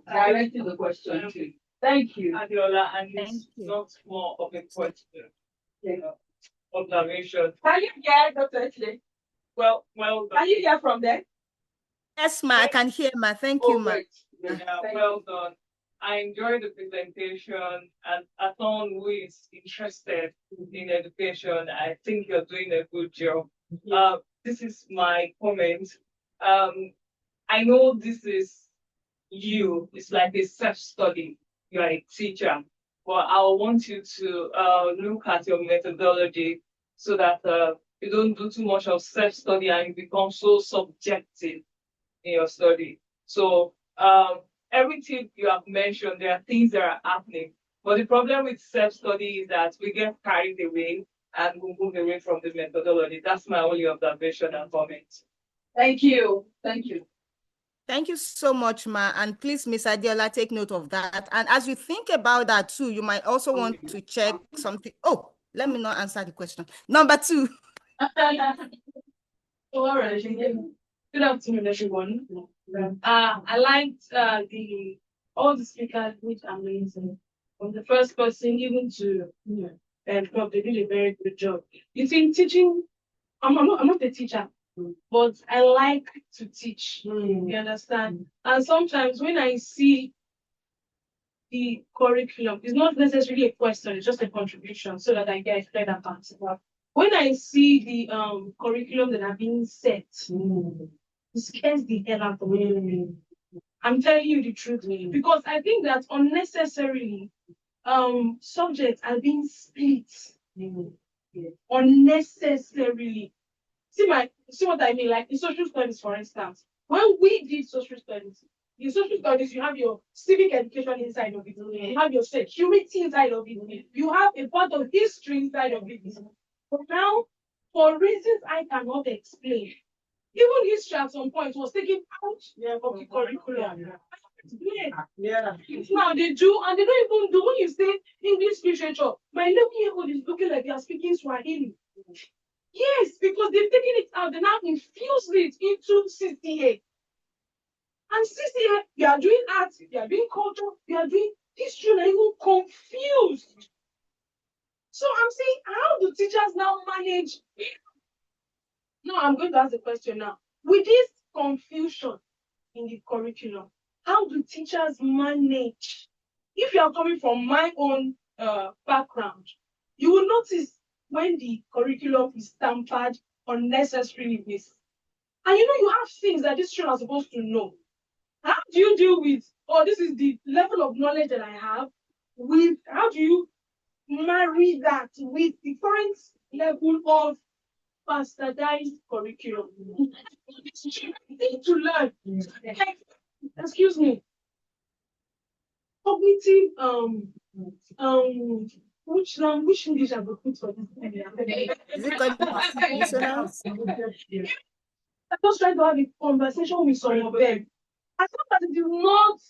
Speaker 7: directing the question to. Thank you,
Speaker 1: Adiola, and it's not more of a question. Observation.
Speaker 7: Can you hear Dr. Echle?
Speaker 1: Well done.
Speaker 7: Can you hear from there?
Speaker 3: Yes, ma, I can hear, ma. Thank you, ma.
Speaker 1: Yeah, well done. I enjoyed the presentation, and as someone who is interested in education, I think you're doing a good job. This is my comment. I know this is it's like a self-study. You are a teacher, but I want you to look at your methodology so that you don't do too much of self-study and you become so subjective in your study. So everything you have mentioned, there are things that are happening. But the problem with self-study is that we get carried away and we'll move away from the methodology. That's my only observation and comment.
Speaker 7: Thank you. Thank you.
Speaker 3: Thank you so much, Ma. And please, Miss Adiola, take note of that. And as you think about that too, you might also want to check something. Oh, let me not answer the question. Number 2.
Speaker 1: Good afternoon, everyone. I liked all the speakers, which are amazing. From the first person even to Prof, they did a very good job. You see, teaching, I'm not a teacher, but I like to teach. You understand? And sometimes when I see the curriculum, it's not necessarily a question, it's just a contribution so that I get clear that part. When I see the curriculum that are being set, it scares the hell out of me. I'm telling you the truth, because I think that unnecessarily subjects are being split unnecessarily. See what I mean? Like in social studies, for instance, when we did social studies, in social studies, you have your civic education inside of it, you have your security inside of it, you have a part of history inside of it. But now, for reasons I cannot explain, even history at some point was taken out of the curriculum. Yeah. Now they do, and they don't even do. When you say English literature, my 11-year-old is looking like they are speaking Swahili. Yes, because they've taken it out, they now infused it into CCA. And CCA, you are doing art, you are doing culture, you are doing history, and even confused. So I'm saying, how do teachers now manage? No, I'm going to ask the question now. With this confusion in the curriculum, how do teachers manage? If you are coming from my own background, you will notice when the curriculum is tampered unnecessarily with. And you have things that these children are supposed to know. How do you deal with, this is the level of knowledge that I have, with how do you marry that with the current level of bastardized curriculum? Need to learn. Excuse me. Cognitive which English I would put for this?
Speaker 3: Is it cognitive dissonance?
Speaker 1: I'm just trying to have a conversation with some of them. As long as it is not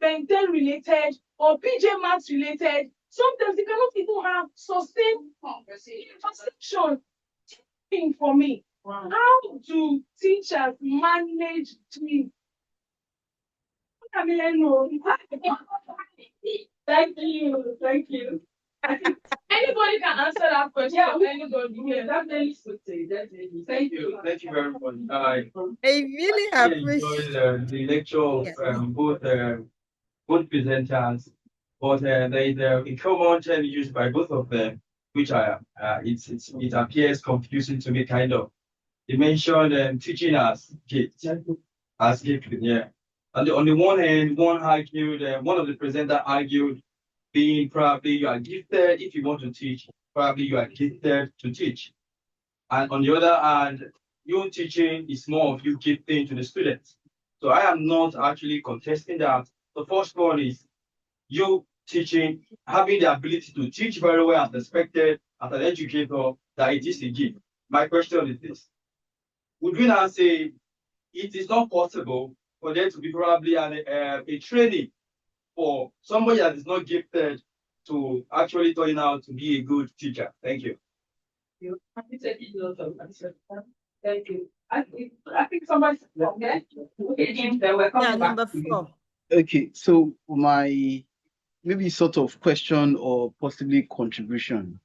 Speaker 1: Ben 10 related or PJ Masks related, sometimes they cannot even have sustained conversation. For me, how do teachers manage to? Thank you. Anybody can answer that question. Yeah, anybody. Yeah, definitely. Thank you.
Speaker 8: Thank you very much.
Speaker 3: I really appreciate
Speaker 8: the lecture of
Speaker 3: yes.
Speaker 8: both presenters, but there is a common term used by both of them, which it appears confusing to me kind of. They mentioned teaching as gift, yeah. And on the one hand, one of the presenters argued being probably you are gifted if you want to teach, probably you are gifted to teach. And on the other hand, you teaching is more of you gifting to the students. So I am not actually contesting that. The first one is you teaching, having the ability to teach very well as expected as an educator, that it is a gift. My question is this. Would we now say it is not possible for there to be probably a training for somebody that is not gifted to actually turn out to be a good teacher? Thank you.
Speaker 1: Thank you. I think somebody. Okay.
Speaker 3: Yeah, number 4.
Speaker 5: Okay, so my maybe sort of question or possibly contribution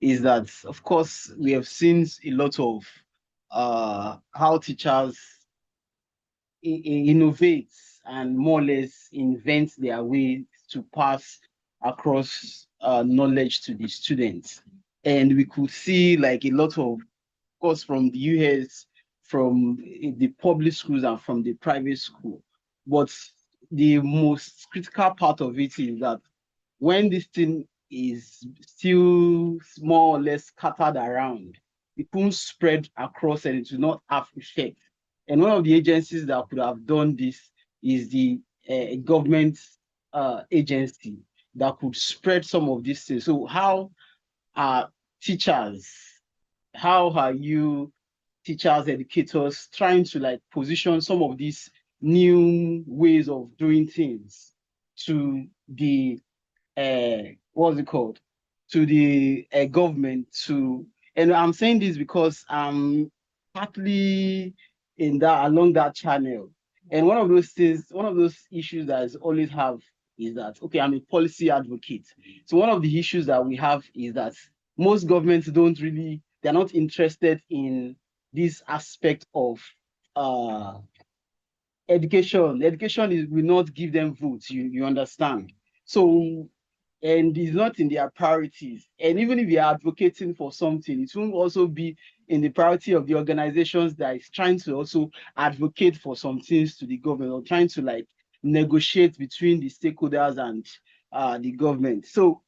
Speaker 5: is that, of course, we have seen a lot of how teachers innovate and more or less invent their way to pass across knowledge to the students. And we could see like a lot of course, from the US, from the public schools and from the private school. But the most critical part of it is that when this thing is still more or less scattered around, it won't spread across and it will not have effect. And one of the agencies that could have done this is the government agency that could spread some of these things. So how are teachers, how are you teachers, educators trying to like position some of these new ways of doing things to the what's it called, to the government, to, and I'm saying this because I'm partly in that, along that channel. And one of those things, one of those issues that I always have is that, okay, I'm a policy advocate. So one of the issues that we have is that most governments don't really, they're not interested in this aspect of education. Education is, will not give them votes, you understand. So, and it's not in their priorities. And even if you're advocating for something, it won't also be in the priority of the organizations that is trying to also advocate for some things to the government, or trying to like negotiate between the stakeholders and the government. So,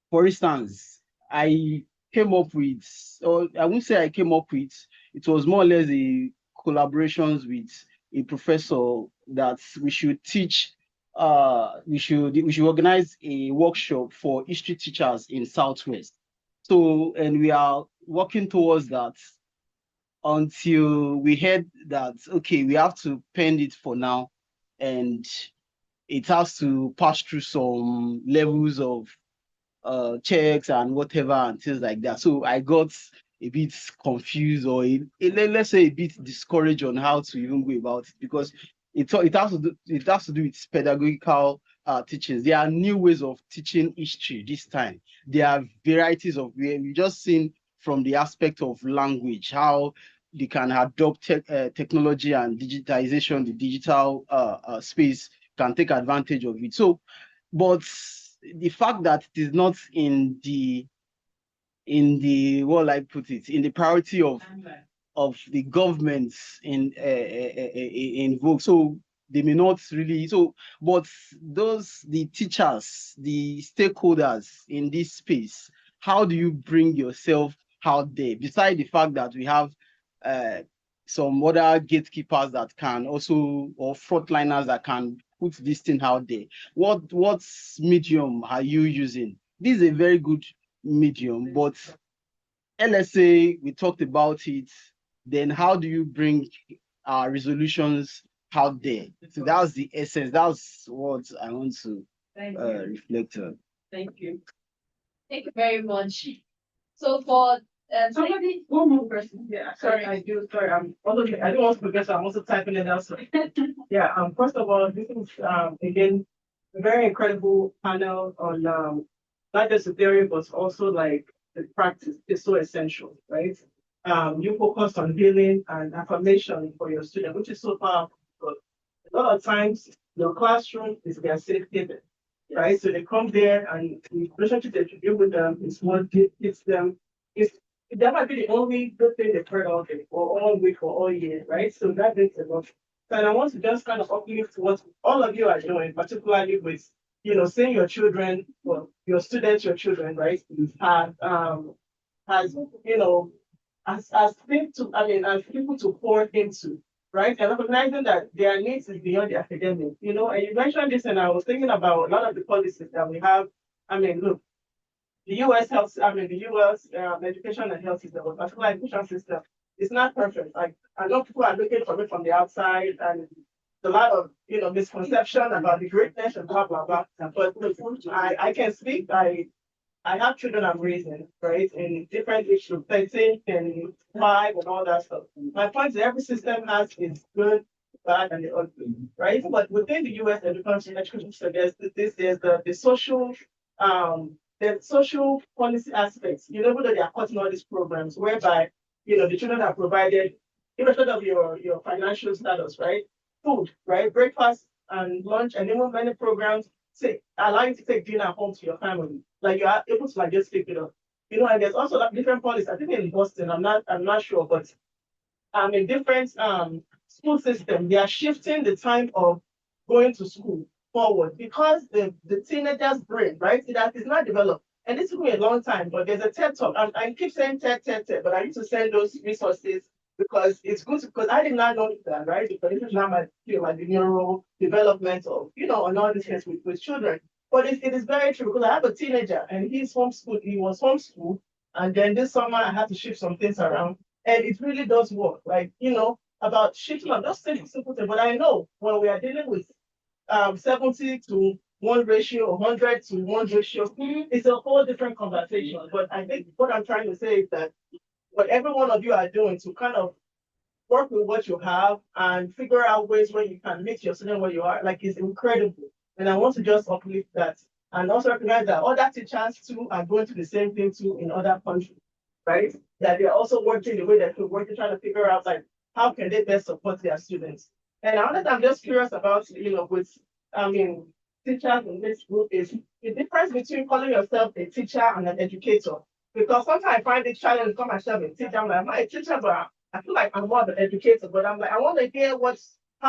Speaker 5: for instance, I came up with, or I won't say I came up with, it was more or less a collaborations with a professor that we should teach, we should organize a workshop for history teachers in Southwest. So, and we are working towards that until we heard that, okay, we have to pen it for now, and it has to pass through some levels of checks and whatever and things like that. So I got a bit confused, or let's say a bit discouraged on how to even go about it, because it has to do with pedagogical teachings. There are new ways of teaching history this time. There are varieties of, we just seen from the aspect of language how they can adopt technology and digitization, the digital space can take advantage of it. So, but the fact that it is not in the what I put it, in the priority of the governments in vogue, so they may not really, so, but those, the teachers, the stakeholders in this space, how do you bring yourself out there, beside the fact that we have some other gatekeepers that can also, or frontliners that can put this thing out there? What medium are you using? This is a very good medium, but LSA, we talked about it. Then how do you bring resolutions out there? So that's the essence. That's what I want to reflect on.
Speaker 1: Thank you.
Speaker 2: Thank you very much. So for
Speaker 7: Somebody, one more person. Yeah, sorry, I do. Sorry, I'm also, I don't want to forget, so I'm also typing it out. So, yeah, first of all, this is again a very incredible panel on not just the theory, but also like the practice is so essential, right? You focus on healing and affirmation for your student, which is so powerful. But a lot of times, your classroom is their safe haven, right? So they come there, and the relationship that you build with them is what hits them. That might be the only good thing they've heard all day, or all week, or all year, right? So that makes a lot. And I want to just kind of uplift what all of you are doing, particularly with, seeing your children, well, your students, your children, right, has as things to, as people to pour into, right? And recognizing that their needs is beyond the academic, and you mentioned this, and I was thinking about a lot of the policies that we have. Look, the US health, the US education and health system, but particularly education system, is not perfect. Like, I know people are looking for it from the outside, and a lot of misconception about the greatness and blah blah blah. But look, I can speak. I have children I'm raising, right, in different age groups, 13 and 5 and all that stuff. My point is every system has its good, bad, and the ugly, right? But within the US education system, there's the social the social policy aspects, whether they are cutting all these programs whereby, the children are provided, irrespective of your financial status, right? Food, right? Breakfast and lunch, and even many programs say allow you to take dinner home to your family. Like you are able to like just pick it up. And there's also like different policies. I think in Boston, I'm not sure, but in different school system, they are shifting the time of going to school forward because the teenager's brain, right, that is not developed. And this took me a long time, but there's a TED talk. I keep saying TED, but I need to send those resources because it's good, because I did not know that, right? Because this is not my field, like the neural development of, on all these things with children. But it is very true, because I have a teenager and he's homeschooled. He was homeschooled,
Speaker 9: And then this summer I had to shift some things around. And it really does work. Like, about shifting on those things, simple things. But I know when we are dealing with 70 to 1 ratio, 100 to 1 ratio, it's a whole different conversation. But I think what I'm trying to say is that what every one of you are doing to kind of work with what you have and figure out ways where you can meet your student where you are, like, is incredible. And I want to just uplift that and also recognize that other teachers too are going through the same thing too in other countries, right? That they're also working the way that we're working, trying to figure out like how can they best support their students. And another thing I'm just curious about, teachers in this group is the difference between calling yourself a teacher and an educator. Because sometimes I find it challenging to call myself a teacher. I'm like, I'm not a teacher, but I feel like I'm more of an educator. But I'm like, I want to hear why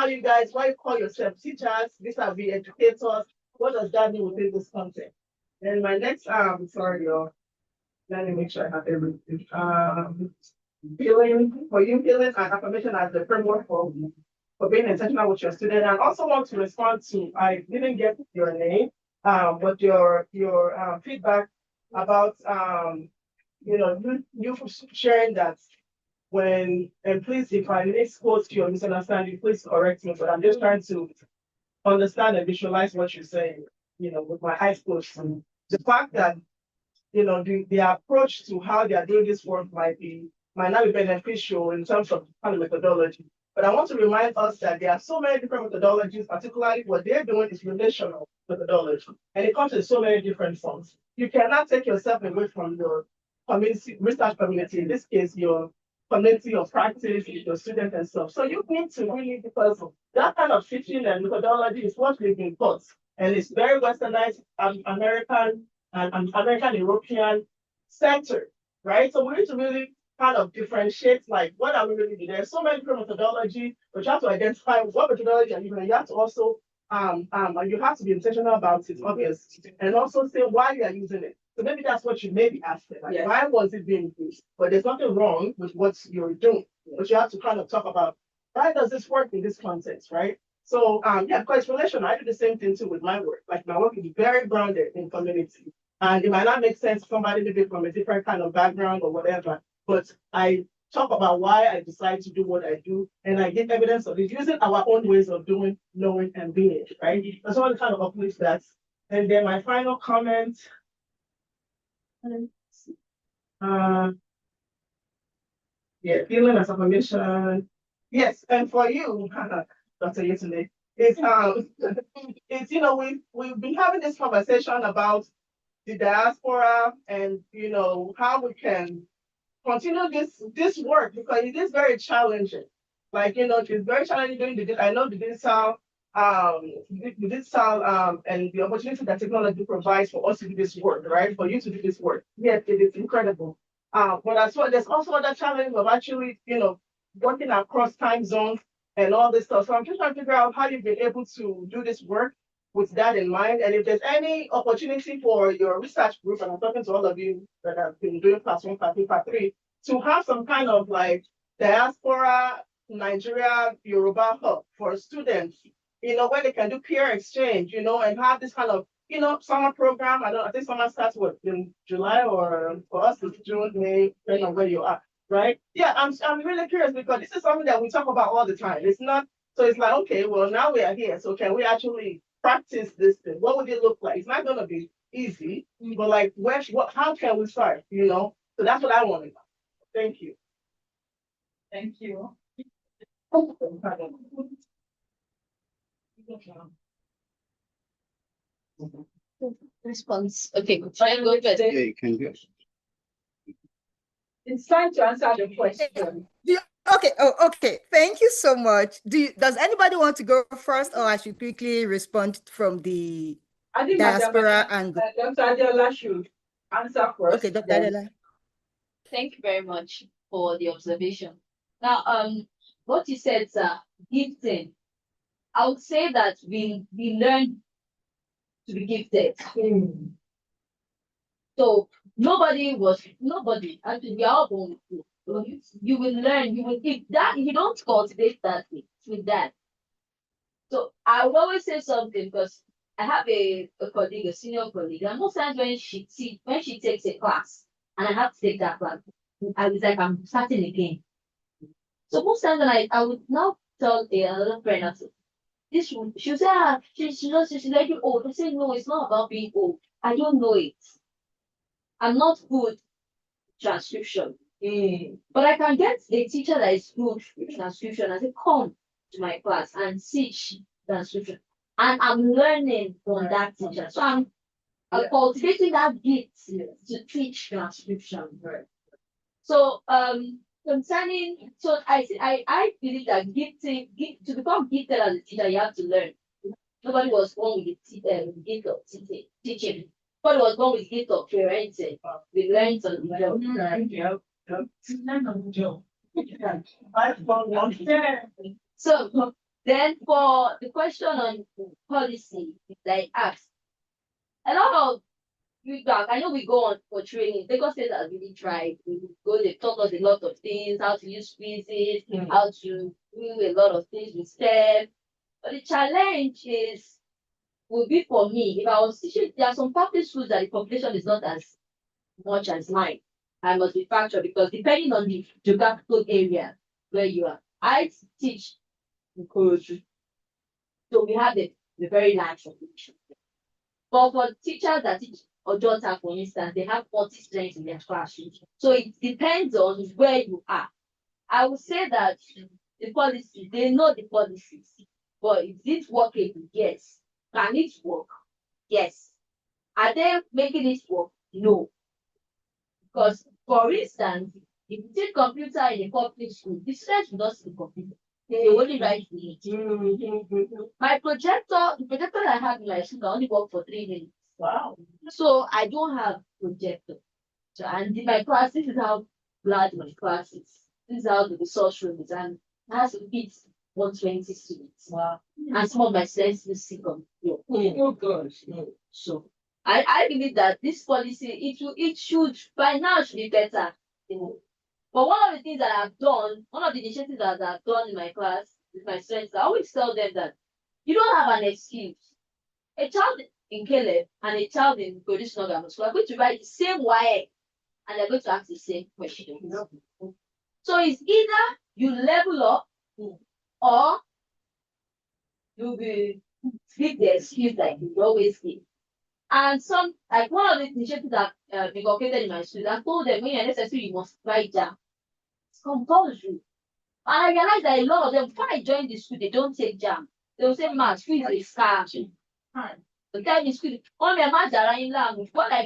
Speaker 9: you call yourself teachers, these are the educators. What does that mean within this context? And my next, let me make sure I have everything. Feeling and affirmation as the framework for being intentional with your student. And I also want to respond to, I didn't get your name, but your feedback about, you sharing that and please, if I misquote you or misunderstand you, please correct me, but I'm just trying to understand and visualize what you're saying, with my eyes closed. The fact that, the approach to how they are doing this work might not be beneficial in terms of kind of methodology. But I want to remind us that there are so many different methodologies, particularly what they're doing is relational methodology. And it comes in so many different forms. You cannot take yourself away from your community, research community, in this case, your community of practice, your students and stuff. So you need to really, because that kind of teaching and methodology is what we've been taught. And it's very westernized, American and American European centered, right? So we need to really kind of differentiate, like, what are we really doing? There's so many different methodology, but you have to identify what methodology are you using. You have to also, you have to be intentional about it, obviously, and also say why you are using it. So maybe that's what you may be asking, like, yes, why was it being used? But there's nothing wrong with what you're doing, but you have to kind of talk about why does this work in this context, right? So, because relation, I do the same thing too with my work. Like, my work is very grounded in community. And it might not make sense to somebody maybe from a different kind of background or whatever, but I talk about why I decide to do what I do, and I give evidence of it using our own ways of doing, knowing, and being, right? I just want to kind of uplift that. And then my final comment, feeling as affirmation. Yes, and for you, Dr. Yetunde, we've been having this conversation about the diaspora and how we can continue this work, because it is very challenging. Like, it's very challenging doing I know the digital and the opportunity that technology provides for us to do this work, right? For you to do this work. Yes, it is incredible. But as well, there's also other challenges of actually, working across time zones and all this stuff. So I'm just trying to figure out how you've been able to do this work with that in mind. And if there's any opportunity for your research group, and I'm talking to all of you that have been doing class 1, class 2, class 3, to have some kind of like diaspora, Nigeria, Yoruba hub for students, where they can do peer exchange, and have this kind of, summer program. I think summer starts in July, or for us it's June, May, depending on where you are, right? Yeah, I'm really curious because this is something that we talk about all the time. It's not, so it's like, okay, well, now we are here. So can we actually practice this thing? What would it look like? It's not going to be easy, but like, how can we start, So that's what I want to know. Thank you.
Speaker 1: Thank you.
Speaker 2: Response. Okay, should I go first?
Speaker 5: Yeah, you can go.
Speaker 7: It's time to answer the question.
Speaker 3: Okay. Oh, okay. Thank you so much. Does anybody want to go first, or I should quickly respond from the diaspora angle?
Speaker 7: Dr. Adela should answer first.
Speaker 3: Okay, Dr. Adela.
Speaker 2: Thank you very much for the observation. Now, what you said, sir, gifting. I would say that we learn to be gifted. So nobody, actually we are all born with it. You will learn, if you don't cultivate that with that. So I will always say something, because I have a colleague, a senior colleague, and most times when she takes a class, and I have to take that class. I was like, I'm starting again. So most times I would now tell another friend, I said, this one, she would say, she's like old. I say, no, it's not about being old. I don't know it. I'm not good transcription. But I can get a teacher that is good with transcription and say, come to my class and teach transcription. And I'm learning from that teacher. So I'm cultivating that gift to teach transcription. So concerning, so I believe that to become gifted as a teacher, you have to learn. Nobody was born with the gift of teaching. Nobody was born with the gift of parenting. We learned on the job. So then for the question on policy that I asked, a lot of feedback. I know we go on for training. Lagos State has really tried. They taught us a lot of things, how to use quizzes, how to do a lot of things with STEM. But the challenge would be for me, if I was teaching, there are some public schools that the population is not as much as mine. I must be factual because depending on the geographical area where you are, I teach in Koroju. So we have the very large population. But for teachers that teach Ojota, for instance, they have 40 students in their classroom. So it depends on where you are. I would say that the policy, they know the policies, but is it working? Yes. Can it work? Yes. Are they making it work? No. Because, for instance, if you take computer in a public school, the students will not see the computer. They only write the it. My projector, the projector I have in my school, I only work for 3 minutes. Wow. So I don't have projector. So, and in my class, this is how large my class is. This is how the resource room is. And it has to fit 120 students. Wow. And some of my students will sit on the floor. Oh gosh. So I believe that this policy, it should by now should be better. But one of the things that I've done, one of the initiatives that I've done in my class with my students, I always tell them that you don't have an excuse. A child in Caleb and a child in traditional grammar school are going to write the same YA and they're going to ask the same question. So it's either you level up or you will give the excuse like you always give. And some, like one of the initiatives that been located in my school, I told them when you're necessary, you must write down. It's compulsory. And I realized that a lot of them, before I joined the school, they don't take jam. They will say, "Man, school is a scam." The time in school, what I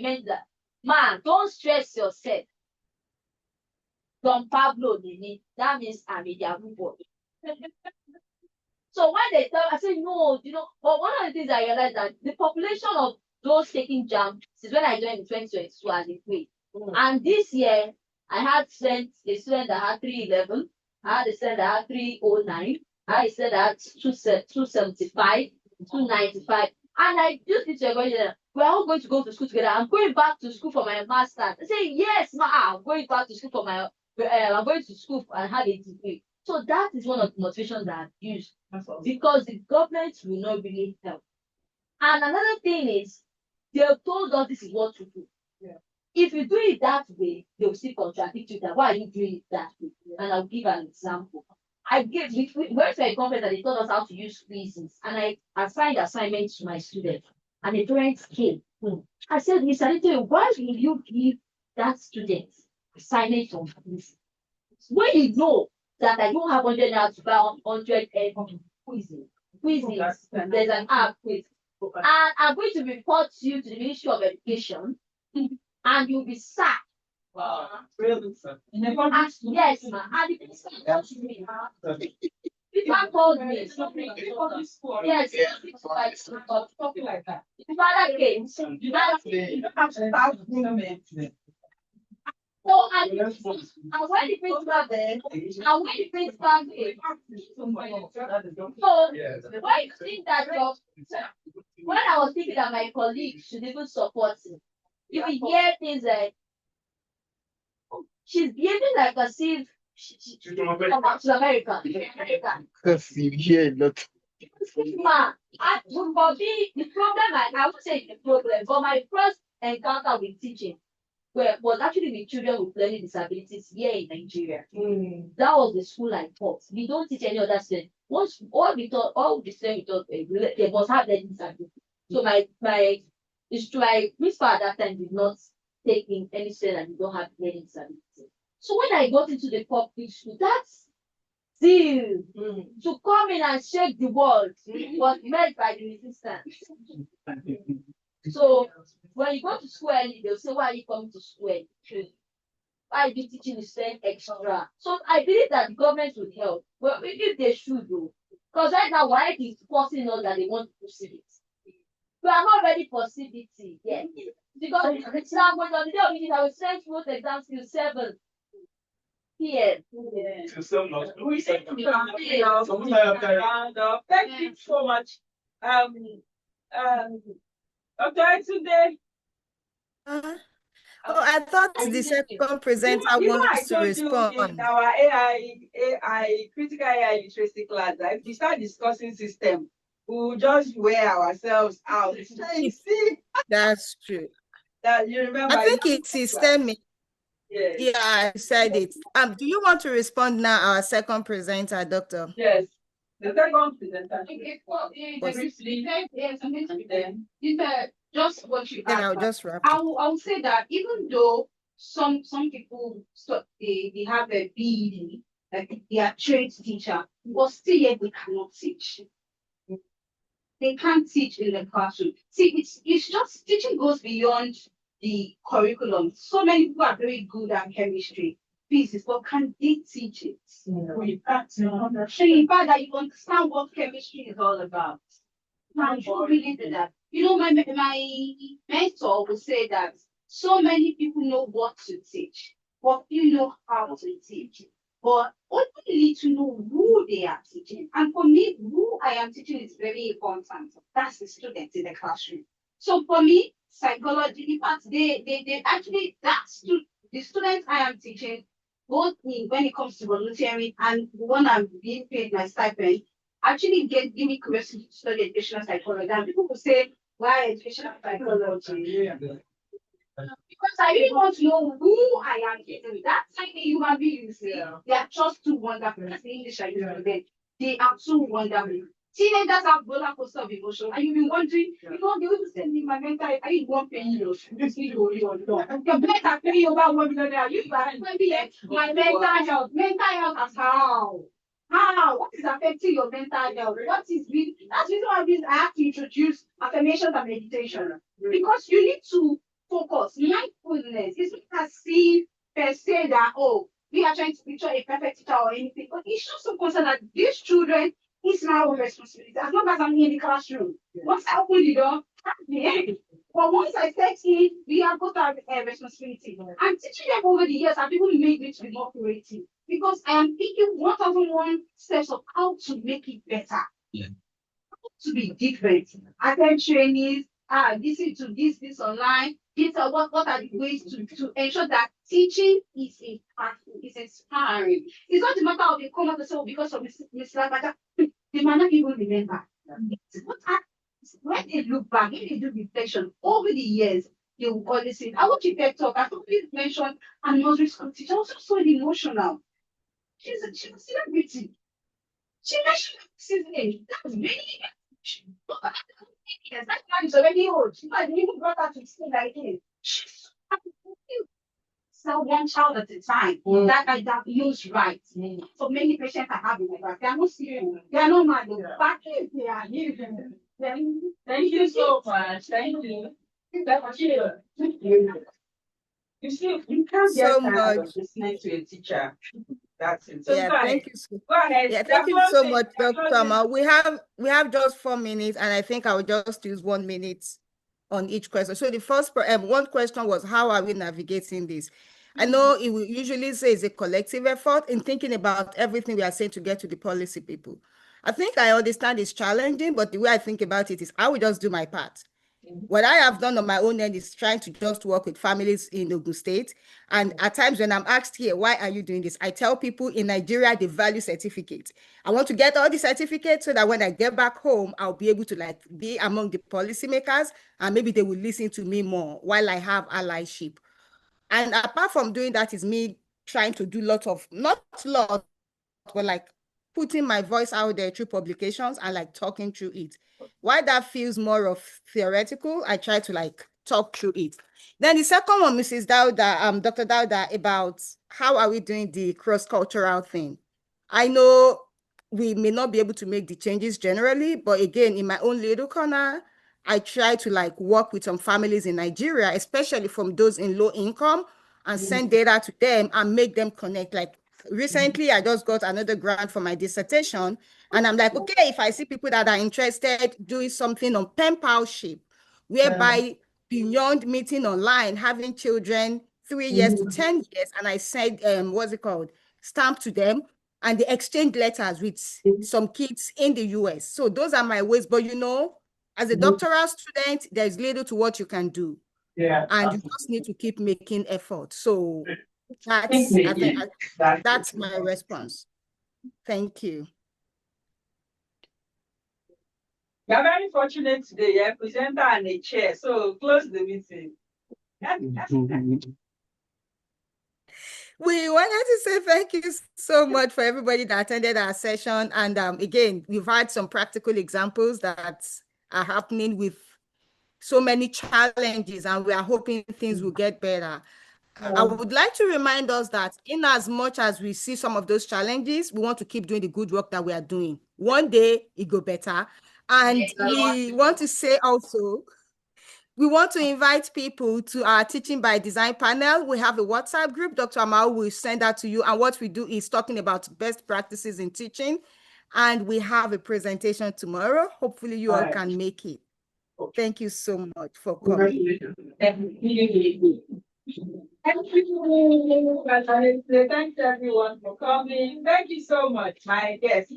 Speaker 2: meant that, man, don't stress yourself. Don Pablo, that means I'm a Yahoo boy. So when they tell, I say, no, but one of the things I realized that the population of those taking jam is when I joined in 2022 as a grade. And this year, I had a student that had 311, I had a student that had 309, I had a student that had 275, 295. And I just need to go, we're all going to go to school together. I'm going back to school for my master's. I say, yes, I'm going back to school for my, I'm going to school and have a degree. So that is one of the motivations that I've used because the government will not really help. And another thing is, they have told us this is what to do. Yeah. If you do it that way, they will still contradict you. That why are you doing it that way? Yeah. And I'll give an example. We went to a conference that they taught us how to use quizzes, and I assigned assignments to my students, and the parents came. I said, Miss Anita, why will you give that student assignment on quizzes? When you know that I don't have 100 now to buy 100 quizzes. There's an app quiz. And I'm going to report you to the Ministry of Education, and you'll be sacked.
Speaker 8: Wow, really?
Speaker 2: Yes, ma'am. And the minister called me. People called me. Yes, something like that. The father came. So and when the principal there, and when the principal came, so why you think that job? When I was thinking that my colleagues should even support me, you will hear things like she's behaving like as if she's American.
Speaker 5: Because you hear a lot.
Speaker 2: Ma, for me, the problem I would say the problem, but my first encounter with teaching was actually with children with learning disabilities here in Nigeria. That was the school I taught. We don't teach any other student. Once all the students we taught, they must have learning disability. So my principal at that time did not take in any student that did not have learning disability. So when I got into the public school, that's zeal to come in and shake the world was met by the resistance. So when you go to school early, they'll say, why are you coming to school early? Why are you teaching the student extra? So I believe that the government would help. Well, if they should do. Because right now, why is forcing us that they want to do CBT? We are not ready for CBT yet. Because now when on the day of meeting, I will send most exams till 7 p.m.
Speaker 8: To some not.
Speaker 1: Thank you so much. Okay, today.
Speaker 3: Oh, I thought the second presenter
Speaker 1: I
Speaker 3: wants to
Speaker 1: told you
Speaker 3: respond.
Speaker 1: in our AI critical AI literacy class that if we start discussing system, we will just wear ourselves out. You see,
Speaker 3: That's true.
Speaker 1: that you remember.
Speaker 3: I think it's systemic.
Speaker 1: Yes.
Speaker 3: Yeah, I said it. Do you want to respond now, our second presenter, Doctor?
Speaker 1: Yes. The second presenter.
Speaker 4: Just what you
Speaker 3: Then
Speaker 4: asked.
Speaker 3: I'll just wrap
Speaker 4: I
Speaker 3: it.
Speaker 4: will say that even though some people they have a BEd, like they are trained teacher, but still yet they cannot teach. They can't teach in the classroom. See, it's just teaching goes beyond the curriculum. So many people are very good at chemistry, physics, but can they teach it? In fact, that you understand what chemistry is all about. And you really do that. You know, my mentor will say that so many people know what to teach, but few know how to teach. But only need to know who they are teaching. And for me, who I am teaching is very important. That's the students in the classroom. So for me, psychology, in fact, they actually, the students I am teaching, both when it comes to volunteering and when I'm being paid my stipend, actually give me curiosity to study educational psychology. And people will say, why educational psychology? Because I really want to know who I am getting. That tiny human being you see, they are just too wonderful. That's the English I use for them. They are too wonderful. Teenagers have roller coaster of emotion, and you've been wondering, you know, they will send me my mental. I need 1 paying you. Your bless are paying over 1 million. You are my mental health. Mental health as how? How? What is affecting your mental health? What is being? That's the reason why I have to introduce affirmations and meditation, because you need to focus. Mindfulness is not as if per se that, oh, we are trying to picture a perfect teacher or anything, but it's just so concerned that these children is my own responsibility. As long as I'm in the classroom, once I open the door, that's the end. But once I set in, we have got our responsibility. I'm teaching them over the years, and people made me to be more creative because I am thinking 1001 steps of how to make it better.
Speaker 5: Yeah.
Speaker 4: To be different. Attend trainings, listen to this online. What are the ways to ensure that teaching is impactful, is inspiring? It's not a matter of they come out and say, because of Miss Lagata, they might not even remember. When they look back, when they do reflection over the years, they will always say, I want you to talk. I always mentioned a nursery school teacher, also so emotional. She's a celebrity. She mentioned his name. That's really yes, that man is already old. She might even brought her to school like this. She's so one child at a time that I have used right. So many patients I have in my back. They are not serious. They are not mad. But if they are here,
Speaker 1: Thank you so much. Thank you. You see, you can't get
Speaker 3: So
Speaker 1: tired of
Speaker 3: much.
Speaker 1: listening to a teacher. That's it. So
Speaker 3: Yeah,
Speaker 1: go ahead.
Speaker 3: thank you.
Speaker 1: Go ahead.
Speaker 3: Yeah, thank you so much, Dr. Ama. We have just 4 minutes, and I think I will just use 1 minute on each question. So the first one question was, how are we navigating this? I know it will usually say it's a collective effort in thinking about everything we are saying to get to the policy people. I think I understand it's challenging, but the way I think about it is I will just do my part. What I have done on my own end is trying to just work with families in Ogun State. And at times when I'm asked here, why are you doing this? I tell people in Nigeria, they value certificates. I want to get all the certificates so that when I get back home, I'll be able to be among the policymakers and maybe they will listen to me more while I have allyship. And apart from doing that is me trying to do not lot, but like putting my voice out there through publications and like talking through it. Why that feels more of theoretical, I try to like talk through it. Then the second one, Mrs. Dauda, Dr. Dauda, about how are we doing the cross-cultural thing. I know we may not be able to make the changes generally, but again, in my own little corner, I try to like work with some families in Nigeria, especially from those in low income, and send data to them and make them connect. Like recently, I just got another grant for my dissertation, and I'm like, okay, if I see people that are interested doing something on pen palship, whereby beyond meeting online, having children 3 years to 10 years, and I said, what's it called, stamp to them, and they exchange letters with some kids in the US. So those are my ways. But you know, as a doctoral student, there's little to what you can do.
Speaker 9: Yeah.
Speaker 3: And you just need to keep making effort. So that's, I think, that's my response. Thank you.
Speaker 7: You're very fortunate today, yeah, presenter and a chair. So close the meeting.
Speaker 3: We wanted to say thank you so much for everybody that attended our session. And again, we've had some practical examples that are happening with so many challenges, and we are hoping things will get better. I would like to remind us that in as much as we see some of those challenges, we want to keep doing the good work that we are doing. One day it go better. And we want to say also, we want to invite people to our Teaching by Design panel. We have a WhatsApp group. Dr. Amal will send that to you. And what we do is talking about best practices in teaching. And we have a presentation tomorrow. Hopefully you all can make it. Thank you so much for coming.
Speaker 7: Thank you. Thanks everyone for coming. Thank you so much, my guests.